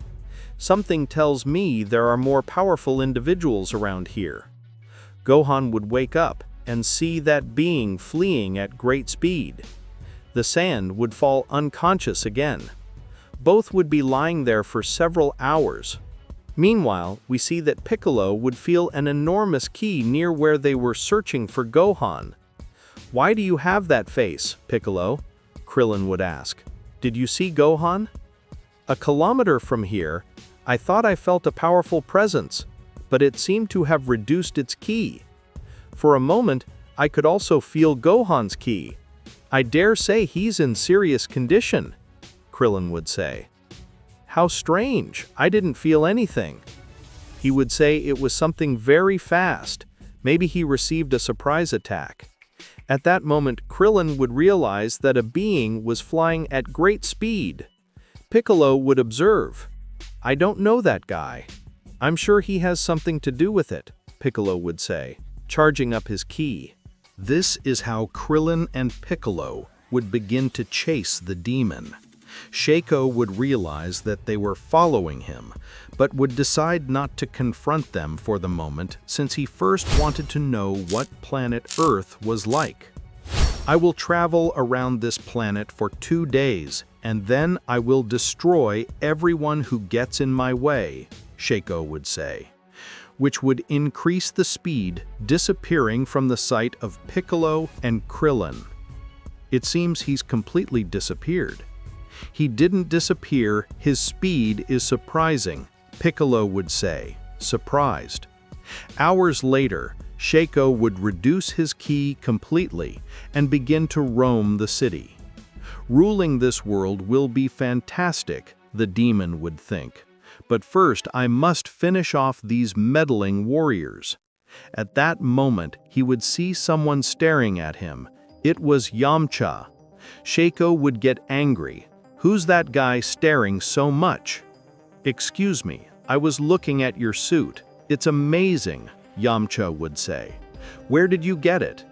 S1: "Something tells me there are more powerful individuals around here." Gohan would wake up and see that being fleeing at great speed. The Saiyan would fall unconscious again. Both would be lying there for several hours. Meanwhile, we see that Piccolo would feel an enormous key near where they were searching for Gohan. "Why do you have that face, Piccolo?" Krillin would ask. "Did you see Gohan?" "A kilometer from here, I thought I felt a powerful presence, but it seemed to have reduced its ki. For a moment, I could also feel Gohan's ki. I dare say he's in serious condition," Krillin would say. "How strange, I didn't feel anything." He would say it was something very fast. Maybe he received a surprise attack. At that moment, Krillin would realize that a being was flying at great speed. Piccolo would observe. "I don't know that guy. I'm sure he has something to do with it," Piccolo would say, charging up his ki. This is how Krillin and Piccolo would begin to chase the demon. Shaco would realize that they were following him, but would decide not to confront them for the moment since he first wanted to know what planet Earth was like. "I will travel around this planet for 2 days, and then I will destroy everyone who gets in my way," Shaco would say, which would increase the speed, disappearing from the sight of Piccolo and Krillin. It seems he's completely disappeared. "He didn't disappear, his speed is surprising," Piccolo would say, surprised. Hours later, Shaco would reduce his ki completely and begin to roam the city. "Ruling this world will be fantastic," the demon would think. "But first I must finish off these meddling warriors." At that moment, he would see someone staring at him.
S2: It was Yamcha. Shaco would get angry. "Who's that guy staring so much?" "Excuse me, I was looking at your suit. It's amazing," Yamcha would say. "Where did you get it?"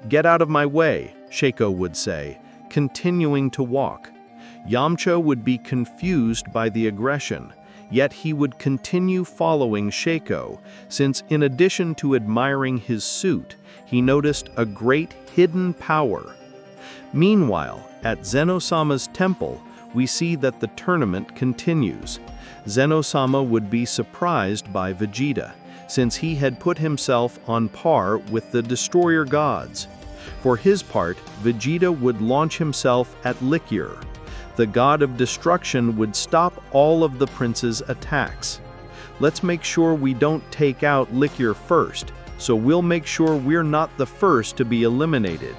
S2: "Get out of my way," Shaco would say, continuing to walk. Yamcha would be confused by the aggression, yet he would continue following Shaco, since in addition to admiring his suit, he noticed a great hidden power. Meanwhile, at Zeno-sama's temple, we see that the tournament continues. Zeno-sama would be surprised by Vegeta, since he had put himself on par with the destroyer gods. For his part, Vegeta would launch himself at Likyr. The god of destruction would stop all of the prince's attacks. "Let's make sure we don't take out Likyr first, so we'll make sure we're not the first to be eliminated,"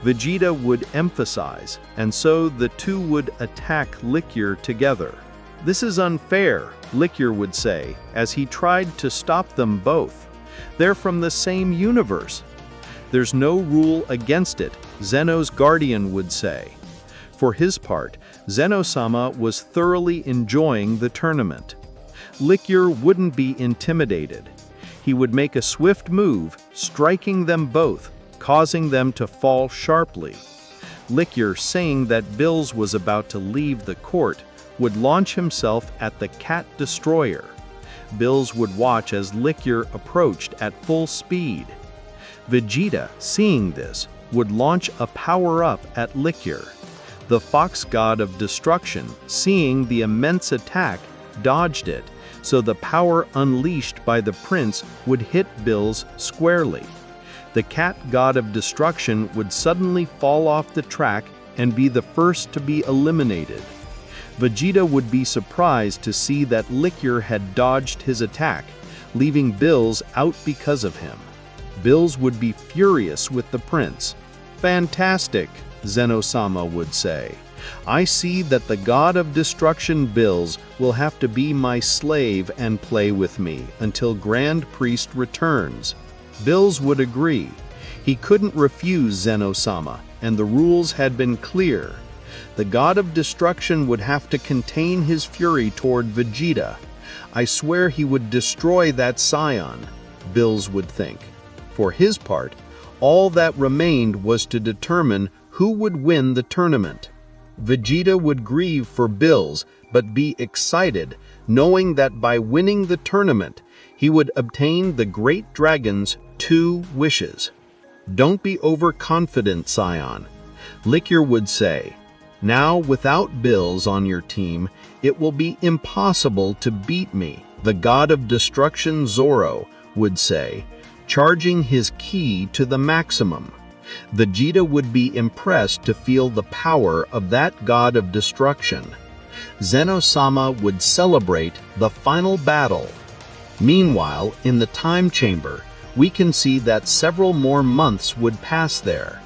S2: Vegeta would emphasize, and so the two would attack Likyr together. "This is unfair," Likyr would say, as he tried to stop them both. "They're from the same universe." "There's no rule against it," Zeno's guardian would say. For his part, Zeno-sama was thoroughly enjoying the tournament. Likyr wouldn't be intimidated. He would make a swift move, striking them both, causing them to fall sharply. Likyr, saying that Bills was about to leave the court, would launch himself at the Cat Destroyer. Bills would watch as Likyr approached at full speed. Vegeta, seeing this, would launch a power-up at Likyr. The Fox God of Destruction, seeing the immense attack, dodged it, so the power unleashed by the prince would hit Bills squarely. The Cat God of Destruction would suddenly fall off the track and be the first to be eliminated. Vegeta would be surprised to see that Likyr had dodged his attack, leaving Bills out because of him. Bills would be furious with the prince. "Fantastic," Zeno-sama would say. "I see that the God of Destruction Bills will have to be my slave and play with me until Grand Priest returns." Bills would agree. He couldn't refuse Zeno-sama, and the rules had been clear. The God of Destruction would have to contain his fury toward Vegeta. "I swear he would destroy that Saiyan," Bills would think. For his part, all that remained was to determine who would win the tournament. Vegeta would grieve for Bills, but be excited, knowing that by winning the tournament, he would obtain the Great Dragon's 2 wishes. "Don't be overconfident, Saiyan," Likyr would say. "Now, without Bills on your team, it will be impossible to beat me," the God of Destruction Zoro would say, charging his ki to the maximum. Vegeta would be impressed to feel the power of that God of Destruction. Zeno-sama would celebrate the final battle. Meanwhile, in the time chamber, we can see that several more months would pass there.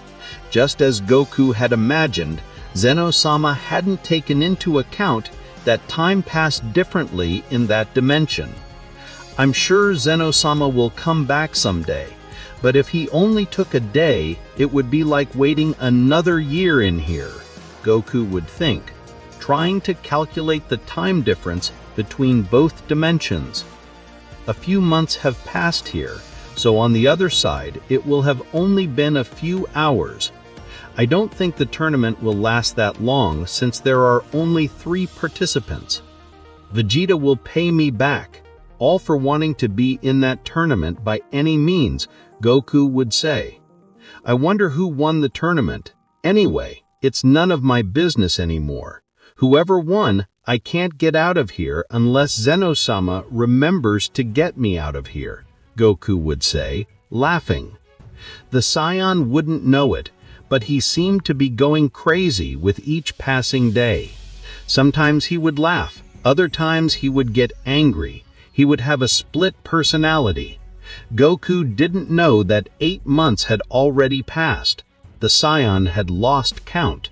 S2: Just as Goku had imagined, Zeno-sama hadn't taken into account that time passed differently in that dimension. "I'm sure Zeno-sama will come back someday, but if he only took a day, it would be like waiting another year in here," Goku would think, trying to calculate the time difference between both dimensions. A few months have passed here, so on the other side it will have only been a few hours. I don't think the tournament will last that long since there are only 3 participants. Vegeta will pay me back, all for wanting to be in that tournament by any means, Goku would say. "I wonder who won the tournament. Anyway, it's none of my business anymore. Whoever won, I can't get out of here unless Zeno-sama remembers to get me out of here," Goku would say, laughing. The Saiyan wouldn't know it, but he seemed to be going crazy with each passing day. Sometimes he would laugh, other times he would get angry. He would have a split personality. Goku didn't know that 8 months had already passed. The Saiyan had lost count.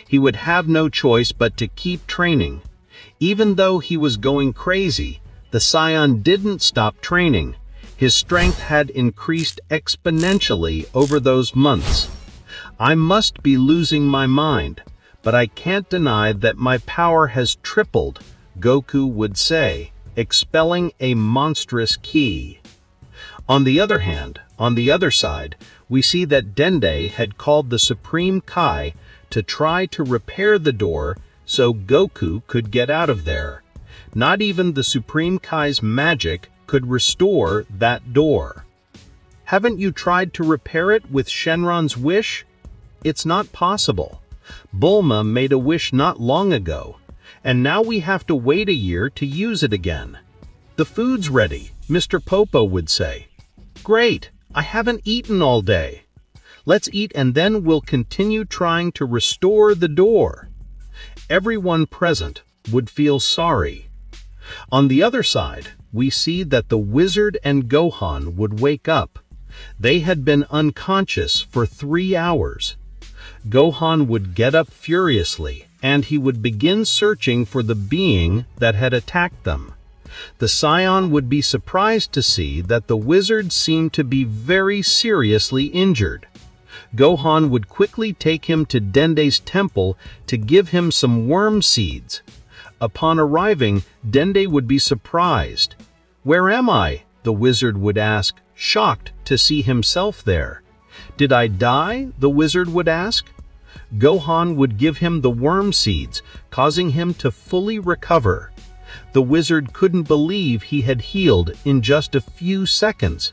S2: He would have no choice but to keep training. Even though he was going crazy, the Saiyan didn't stop training. His strength had increased exponentially over those months. I must be losing my mind, but I can't deny that my power has tripled, Goku would say, expelling a monstrous ki. On the other hand, on the other side, we see that Dende had called the Supreme Kai to try to repair the door so Goku could get out of there. Not even the Supreme Kai's magic could restore that door. Haven't you tried to repair it with Shenron's wish? It's not possible. Bulma made a wish not long ago, and now we have to wait a year to use it again. The food's ready, Mr. Popo would say. Great, I haven't eaten all day. Let's eat and then we'll continue trying to restore the door. Everyone present would feel sorry. On the other side, we see that the wizard and Gohan would wake up. They had been unconscious for 3 hours. Gohan would get up furiously, and he would begin searching for the being that had attacked them. The Saiyan would be surprised to see that the wizard seemed to be very seriously injured. Gohan would quickly take him to Dende's temple to give him some worm seeds. Upon arriving, Dende would be surprised. "Where am I?" the wizard would ask, shocked to see himself there. "Did I die?" the wizard would ask. Gohan would give him the worm seeds, causing him to fully recover. The wizard couldn't believe he had healed in just a few seconds.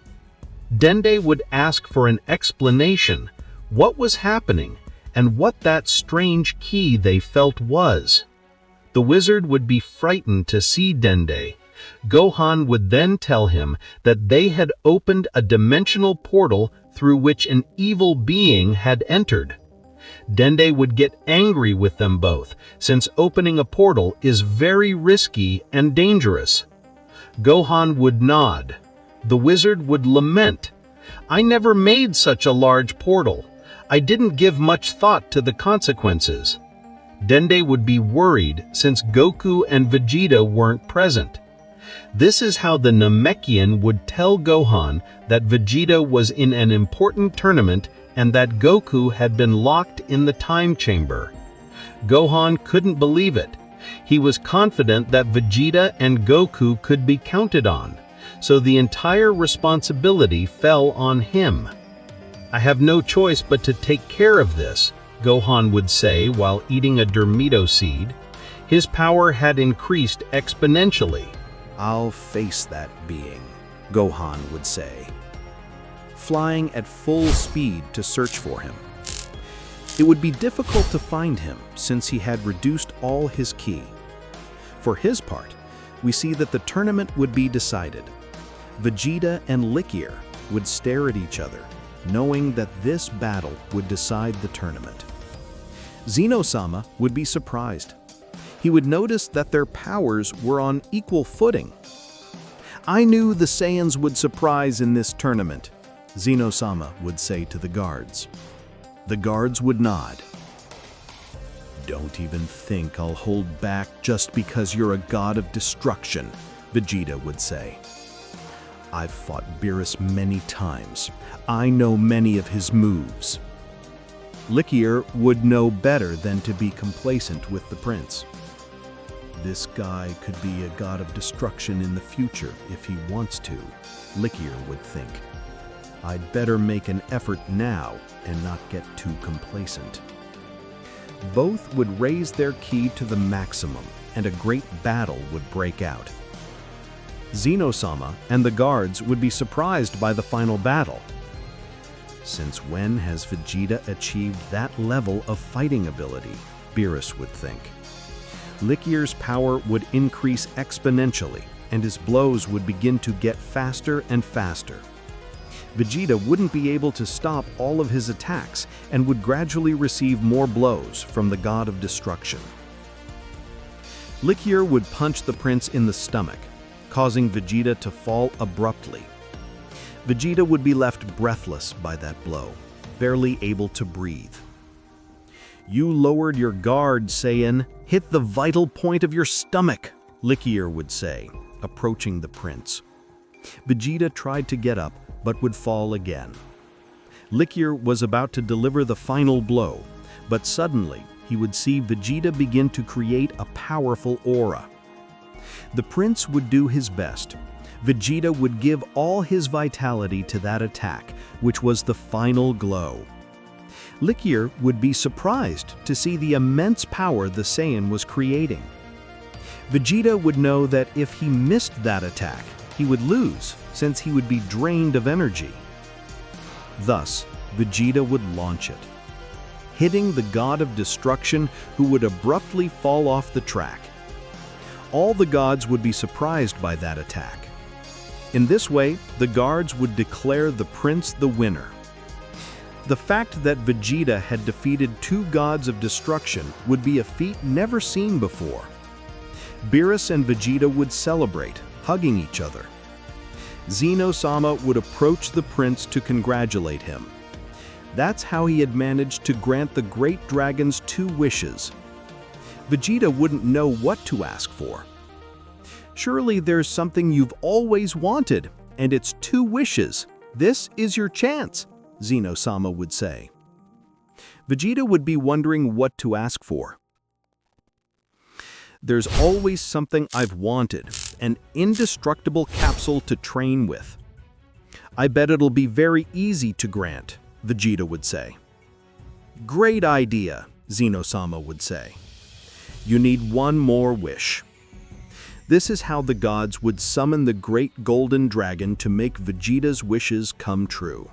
S2: Dende would ask for an explanation, what was happening, and what that strange ki they felt was. The wizard would be frightened to see Dende. Gohan would then tell him that they had opened a dimensional portal through which an evil being had entered. Dende would get angry with them both, since opening a portal is very risky and dangerous. Gohan would nod. The wizard would lament. "I never made such a large portal. I didn't give much thought to the consequences." Dende would be worried since Goku and Vegeta weren't present. This is how the Namekian would tell Gohan that Vegeta was in an important tournament and that Goku had been locked in the time chamber. Gohan couldn't believe it. He was confident that Vegeta and Goku could be counted on, so the entire responsibility fell on him. "I have no choice but to take care of this," Gohan would say while eating a Dormito seed. His power had increased exponentially.
S1: "I'll face that being," Gohan would say, flying at full speed to search for him. It would be difficult to find him since he had reduced all his ki. For his part, we see that the tournament would be decided. Vegeta and Liquier would stare at each other, knowing that this battle would decide the tournament. Zeno-sama would be surprised. He would notice that their powers were on equal footing. "I knew the Saiyans would surprise in this tournament," Zeno-sama would say to the guards. The guards would nod. "Don't even think I'll hold back just because you're a god of destruction," Vegeta would say. "I've fought Beerus many times. I know many of his moves." Liquier would know better than to be complacent with the prince. "This guy could be a god of destruction in the future if he wants to," Liquier would think. "I'd better make an effort now and not get too complacent." Both would raise their ki to the maximum, and a great battle would break out. Zeno-sama and the guards would be surprised by the final battle. Since when has Vegeta achieved that level of fighting ability? Beerus would think. Liquier's power would increase exponentially, and his blows would begin to get faster and faster. Vegeta wouldn't be able to stop all of his attacks and would gradually receive more blows from the god of destruction. Liquier would punch the prince in the stomach, causing Vegeta to fall abruptly. Vegeta would be left breathless by that blow, barely able to breathe. "You lowered your guard, Saiyan. Hit the vital point of your stomach," Liquier would say, approaching the prince. Vegeta tried to get up, but would fall again. Liquier was about to deliver the final blow, but suddenly he would see Vegeta begin to create a powerful aura. The prince would do his best. Vegeta would give all his vitality to that attack, which was the final glow. Liquier would be surprised to see the immense power the Saiyan was creating. Vegeta would know that if he missed that attack, he would lose, since he would be drained of energy. Thus, Vegeta would launch it, hitting the god of destruction, who would abruptly fall off the track. All the gods would be surprised by that attack. In this way, the guards would declare the prince the winner. The fact that Vegeta had defeated two gods of destruction would be a feat never seen before. Beerus and Vegeta would celebrate, hugging each other. Zeno-sama would approach the prince to congratulate him. That's how he had managed to grant the great dragon's 2 wishes. Vegeta wouldn't know what to ask for. Surely there's something you've always wanted, and it's 2 wishes. This is your chance, Zeno-sama would say. Vegeta would be wondering what to ask for. There's always something I've wanted, an indestructible capsule to train with. I bet it'll be very easy to grant, Vegeta would say. Great idea, Zeno-sama would say. You need 1 more wish. This is how the gods would summon the great golden dragon to make Vegeta's wishes come true.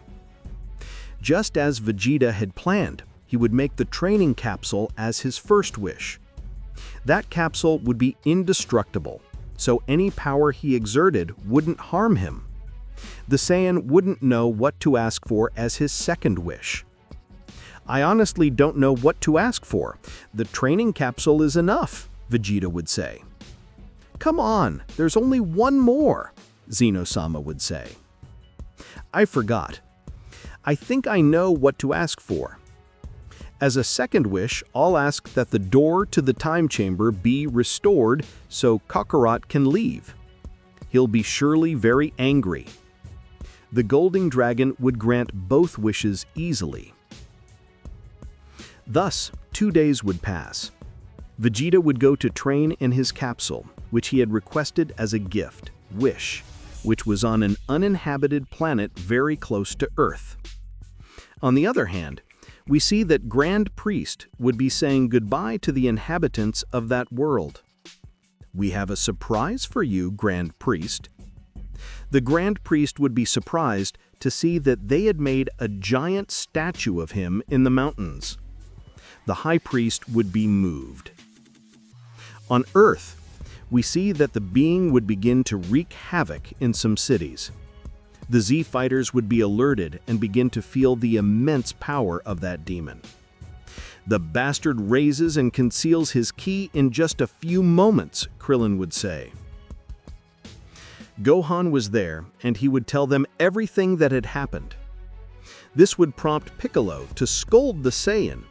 S1: Just as Vegeta had planned, he would make the training capsule as his first wish. That capsule would be indestructible, so any power he exerted wouldn't harm him. The Saiyan wouldn't know what to ask for as his second wish. I honestly don't know what to ask for. The training capsule is enough, Vegeta would say. Come on, there's only 1 more, Zeno-sama would say. I forgot. I think I know what to ask for. As a second wish, I'll ask that the door to the time chamber be restored so Kakarot can leave. He'll be surely very angry. The golden dragon would grant both wishes easily. Thus, 2 days would pass. Vegeta would go to train in his capsule, which he had requested as a gift, wish, which was on an uninhabited planet very close to Earth. On the other hand, we see that Grand Priest would be saying goodbye to the inhabitants of that world. We have a surprise for you, Grand Priest. The Grand Priest would be surprised to see that they had made a giant statue of him in the mountains. The High Priest would be moved. On Earth, we see that the being would begin to wreak havoc in some cities. The Z-Fighters would be alerted and begin to feel the immense power of that demon. The bastard raises and conceals his ki in just a few moments, Krillin would say. Gohan was there, and he would tell them everything that had happened. This would prompt Piccolo to scold the Saiyan.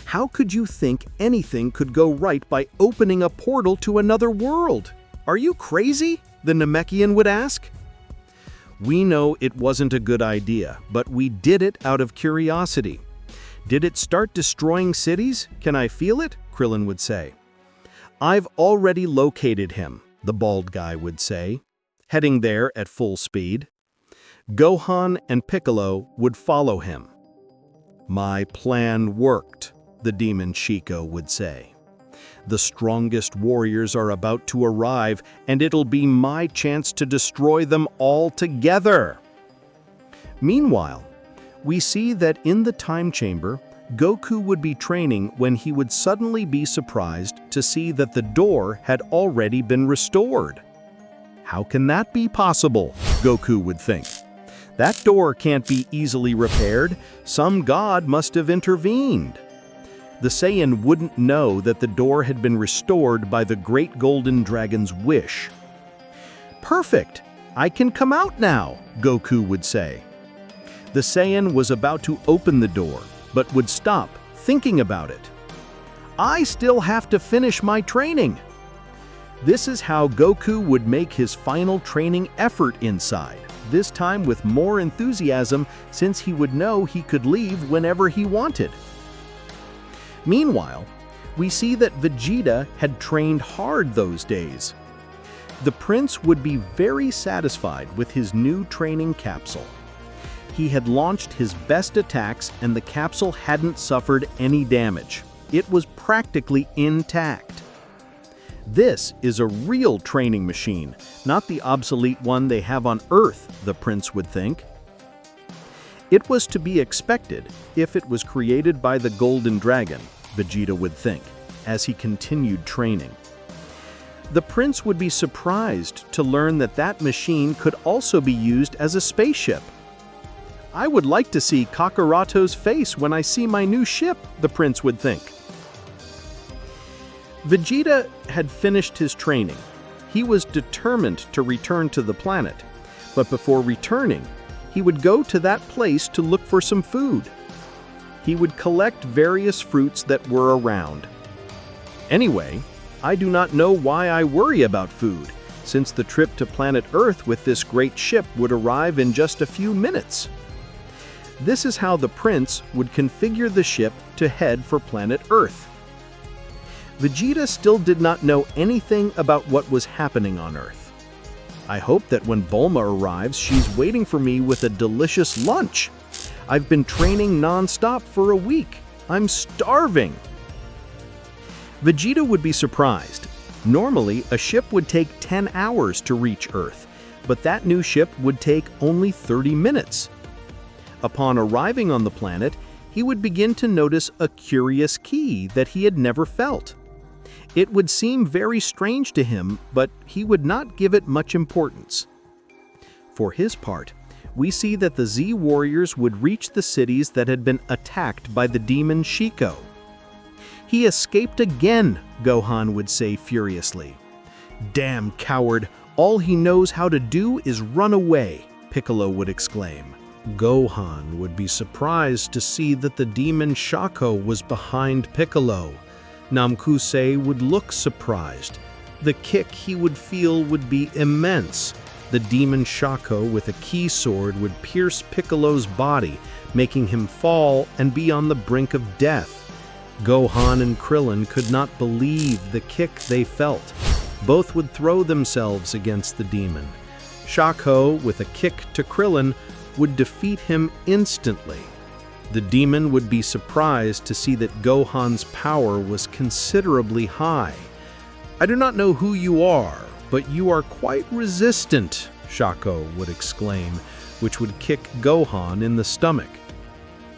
S1: How could you think anything could go right by opening a portal to another world? Are you crazy? The Namekian would ask. We know it wasn't a good idea, but we did it out of curiosity. Did it start destroying cities? Can I feel it? Krillin would say. I've already located him, the bald guy would say, heading there at full speed. Gohan and Piccolo would follow him. My plan worked, the demon Shiko would say. The strongest warriors are about to arrive, and it'll be my chance to destroy them all together. Meanwhile, we see that in the time chamber, Goku would be training when he would suddenly be surprised to see that the door had already been restored. How can that be possible? Goku would think. That door can't be easily repaired. Some god must have intervened. The Saiyan wouldn't know that the door had been restored by the great golden dragon's wish. Perfect! I can come out now, Goku would say. The Saiyan was about to open the door, but would stop, thinking about it. I still have to finish my training. This is how Goku would make his final training effort inside, this time with more enthusiasm since he would know he could leave whenever he wanted. Meanwhile, we see that Vegeta had trained hard those days. The prince would be very satisfied with his new training capsule. He had launched his best attacks and the capsule hadn't suffered any damage. It was practically intact. This is a real training machine, not the obsolete one they have on Earth, the prince would think. It was to be expected if it was created by the Golden Dragon, Vegeta would think, as he continued training. The prince would be surprised to learn that that machine could also be used as a spaceship. I would like to see Kakarato's face when I see my new ship, the prince would think. Vegeta had finished his training. He was determined to return to the planet, but before returning, he would go to that place to look for some food. He would collect various fruits that were around. Anyway, I do not know why I worry about food, since the trip to planet Earth with this great ship would arrive in just a few minutes. This is how the prince would configure the ship to head for planet Earth. Vegeta still did not know anything about what was happening on Earth. I hope that when Bulma arrives, she's waiting for me with a delicious lunch. I've been training non-stop for a week. I'm starving. Vegeta would be surprised. Normally, a ship would take 10 hours to reach Earth, but that new ship would take only 30 minutes. Upon arriving on the planet, he would begin to notice a curious key that he had never felt. It would seem very strange to him, but he would not give it much importance. For his part, we see that the Z warriors would reach the cities that had been attacked by the demon Shiko. He escaped again, Gohan would say furiously. Damn coward, all he knows how to do is run away, Piccolo would exclaim.
S2: Gohan would be surprised to see that the demon Shako was behind Piccolo. Namkusei would look surprised. The kick he would feel would be immense. The demon Shako with a key sword would pierce Piccolo's body, making him fall and be on the brink of death. Gohan and Krillin could not believe the kick they felt. Both would throw themselves against the demon. Shako, with a kick to Krillin, would defeat him instantly. The demon would be surprised to see that Gohan's power was considerably high. I do not know who you are, but you are quite resistant, Shako would exclaim, which would kick Gohan in the stomach.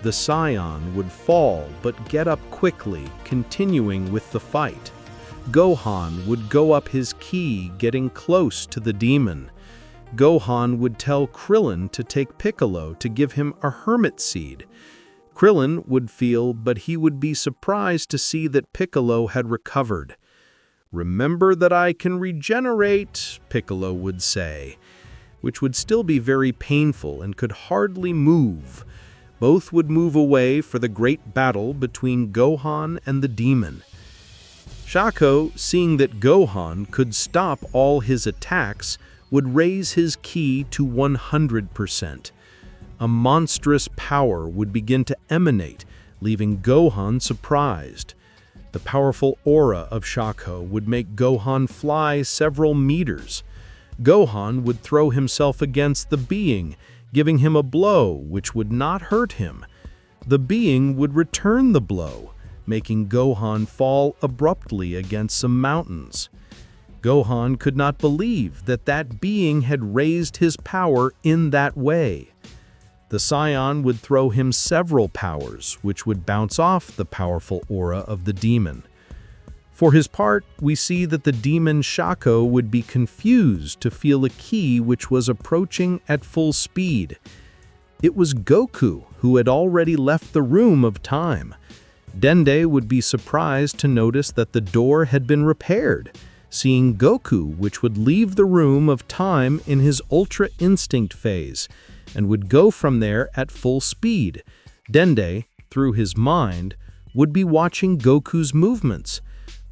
S2: The Saiyan would fall but get up quickly, continuing with the fight. Gohan would go up his ki, getting close to the demon. Gohan would tell Krillin to take Piccolo to give him a hermit seed. Krillin would feel, but he would be surprised to see that Piccolo had recovered. Remember that I can regenerate, Piccolo would say, which would still be very painful and could hardly move. Both would move away for the great battle between Gohan and the demon. Shako, seeing that Gohan could stop all his attacks, would raise his ki to 100%. A monstrous power would begin to emanate, leaving Gohan surprised. The powerful aura of Shako would make Gohan fly several meters. Gohan would throw himself against the being, giving him a blow which would not hurt him. The being would return the blow, making Gohan fall abruptly against some mountains. Gohan could not believe that that being had raised his power in that way. The Saiyan would throw him several powers, which would bounce off the powerful aura of the demon. For his part, we see that the demon Shako would be confused to feel a ki which was approaching at full speed. It was Goku, who had already left the room of time. Dende would be surprised to notice that the door had been repaired, seeing Goku, which would leave the room of time in his Ultra Instinct phase, and would go from there at full speed. Dende, through his mind, would be watching Goku's movements.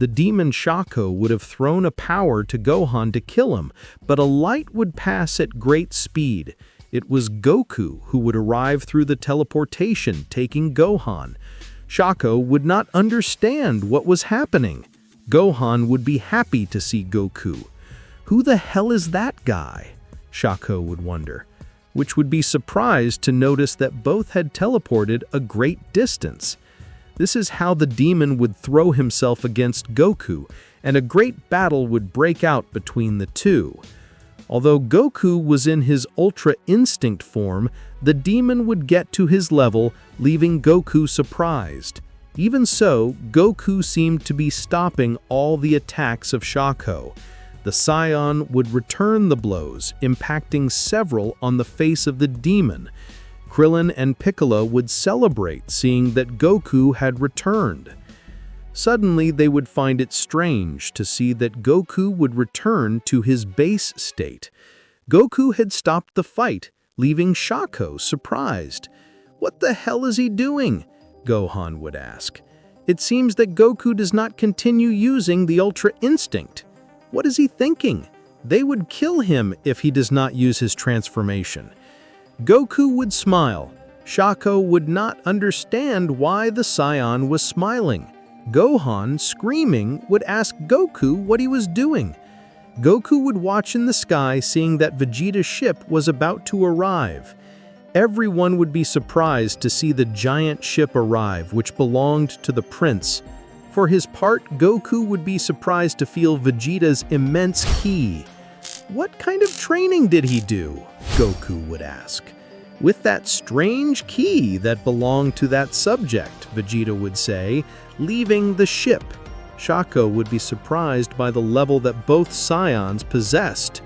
S1: The demon Shako would have thrown a power to Gohan to kill him, but a light would pass at great speed. It was Goku who would arrive through the teleportation, taking Gohan. Shako would not understand what was happening. Gohan would be happy to see Goku. Who the hell is that guy? Shako would wonder, which would be surprised to notice that both had teleported a great distance. This is how the demon would throw himself against Goku, and a great battle would break out between the two. Although Goku was in his Ultra Instinct form, the demon would get to his level, leaving Goku surprised. Even so, Goku seemed to be stopping all the attacks of Shako. The Saiyan would return the blows, impacting several on the face of the demon. Krillin and Piccolo would celebrate seeing that Goku had returned. Suddenly, they would find it strange to see that Goku would return to his base state. Goku had stopped the fight, leaving Shako surprised. "What the hell is he doing?" Gohan would ask. "It seems that Goku does not continue using the Ultra Instinct. What is he thinking? They would kill him if he does not use his transformation." Goku would smile. Shako would not understand why the Saiyan was smiling. Gohan, screaming, would ask Goku what he was doing. Goku would watch in the sky, seeing that Vegeta's ship was about to arrive. Everyone would be surprised to see the giant ship arrive, which belonged to the prince. For his part, Goku would be surprised to feel Vegeta's immense ki. "What kind of training did he do?" Goku would ask. "With that strange ki that belonged to that subject," Vegeta would say, leaving the ship. Shako would be surprised by the level that both Saiyans possessed.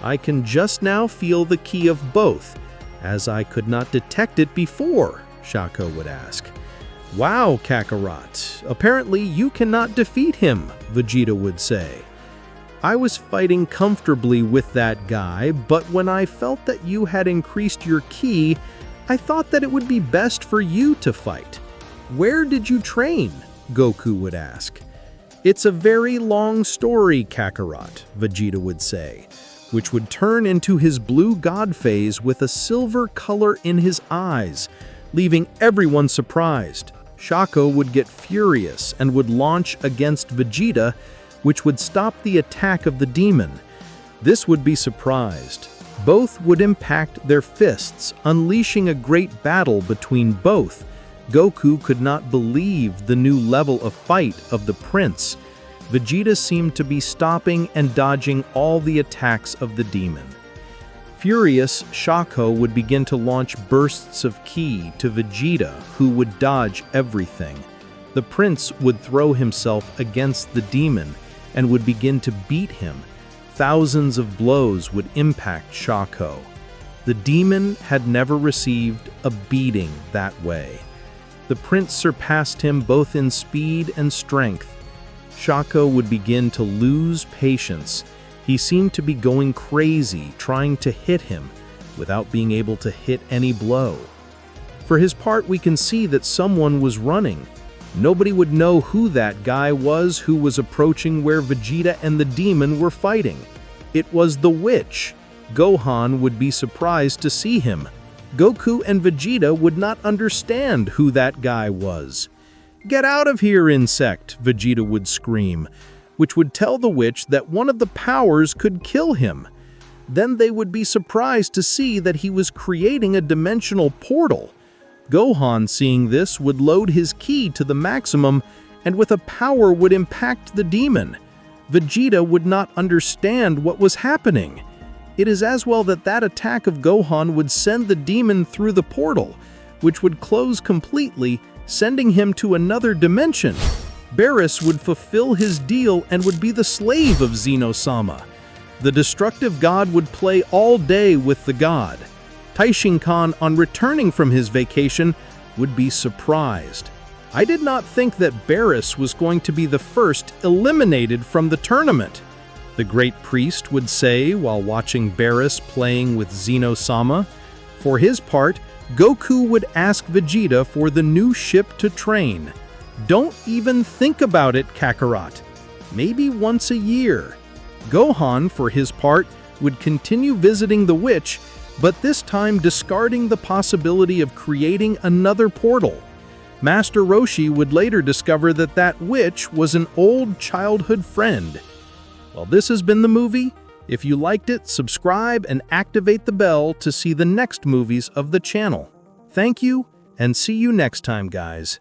S1: "I can just now feel the ki of both, as I could not detect it before," Shako would ask. "Wow, Kakarot, apparently you cannot defeat him," Vegeta would say. "I was fighting comfortably with that guy, but when I felt that you had increased your ki, I thought that it would be best for you to fight." "Where did you train?" Goku would ask. "It's a very long story, Kakarot," Vegeta would say, which would turn into his blue god phase with a silver color in his eyes, leaving everyone surprised. Shako would get furious and would launch against Vegeta, which would stop the attack of the demon. This would be surprised. Both would impact their fists, unleashing a great battle between both. Goku could not believe the new level of fight of the prince. Vegeta seemed to be stopping and dodging all the attacks of the demon. Furious, Shako would begin to launch bursts of ki to Vegeta, who would dodge everything. The prince would throw himself against the demon and would begin to beat him. Thousands of blows would impact Shako. The demon had never received a beating that way. The prince surpassed him both in speed and strength. Shako would begin to lose patience. He seemed to be going crazy, trying to hit him, without being able to hit any blow. For his part, we can see that someone was running. Nobody would know who that guy was who was approaching where Vegeta and the demon were fighting. It was the witch. Gohan would be surprised to see him. Goku and Vegeta would not understand who that guy was. "Get out of here, insect!" Vegeta would scream, which would tell the witch that one of the powers could kill him. Then they would be surprised to see that he was creating a dimensional portal. Gohan, seeing this, would load his ki to the maximum and with a power would impact the demon. Vegeta would not understand what was happening. It is as well that that attack of Gohan would send the demon through the portal, which would close completely, sending him to another dimension. Beerus would fulfill his deal and would be the slave of Zeno-sama. The destructive god would play all day with the god. Taishinkan, on returning from his vacation, would be surprised. "I did not think that Beerus was going to be the first eliminated from the tournament," the great priest would say while watching Beerus playing with Zeno-sama. For his part, Goku would ask Vegeta for the new ship to train. "Don't even think about it, Kakarot,"
S3: maybe once a year. Gohan, for his part, would continue visiting the witch, but this time discarding the possibility of creating another portal. Master Roshi would later discover that that witch was an old childhood friend. Well, this has been the movie. If you liked it, subscribe and activate the bell to see the next movies of the channel. Thank you, and see you next time, guys.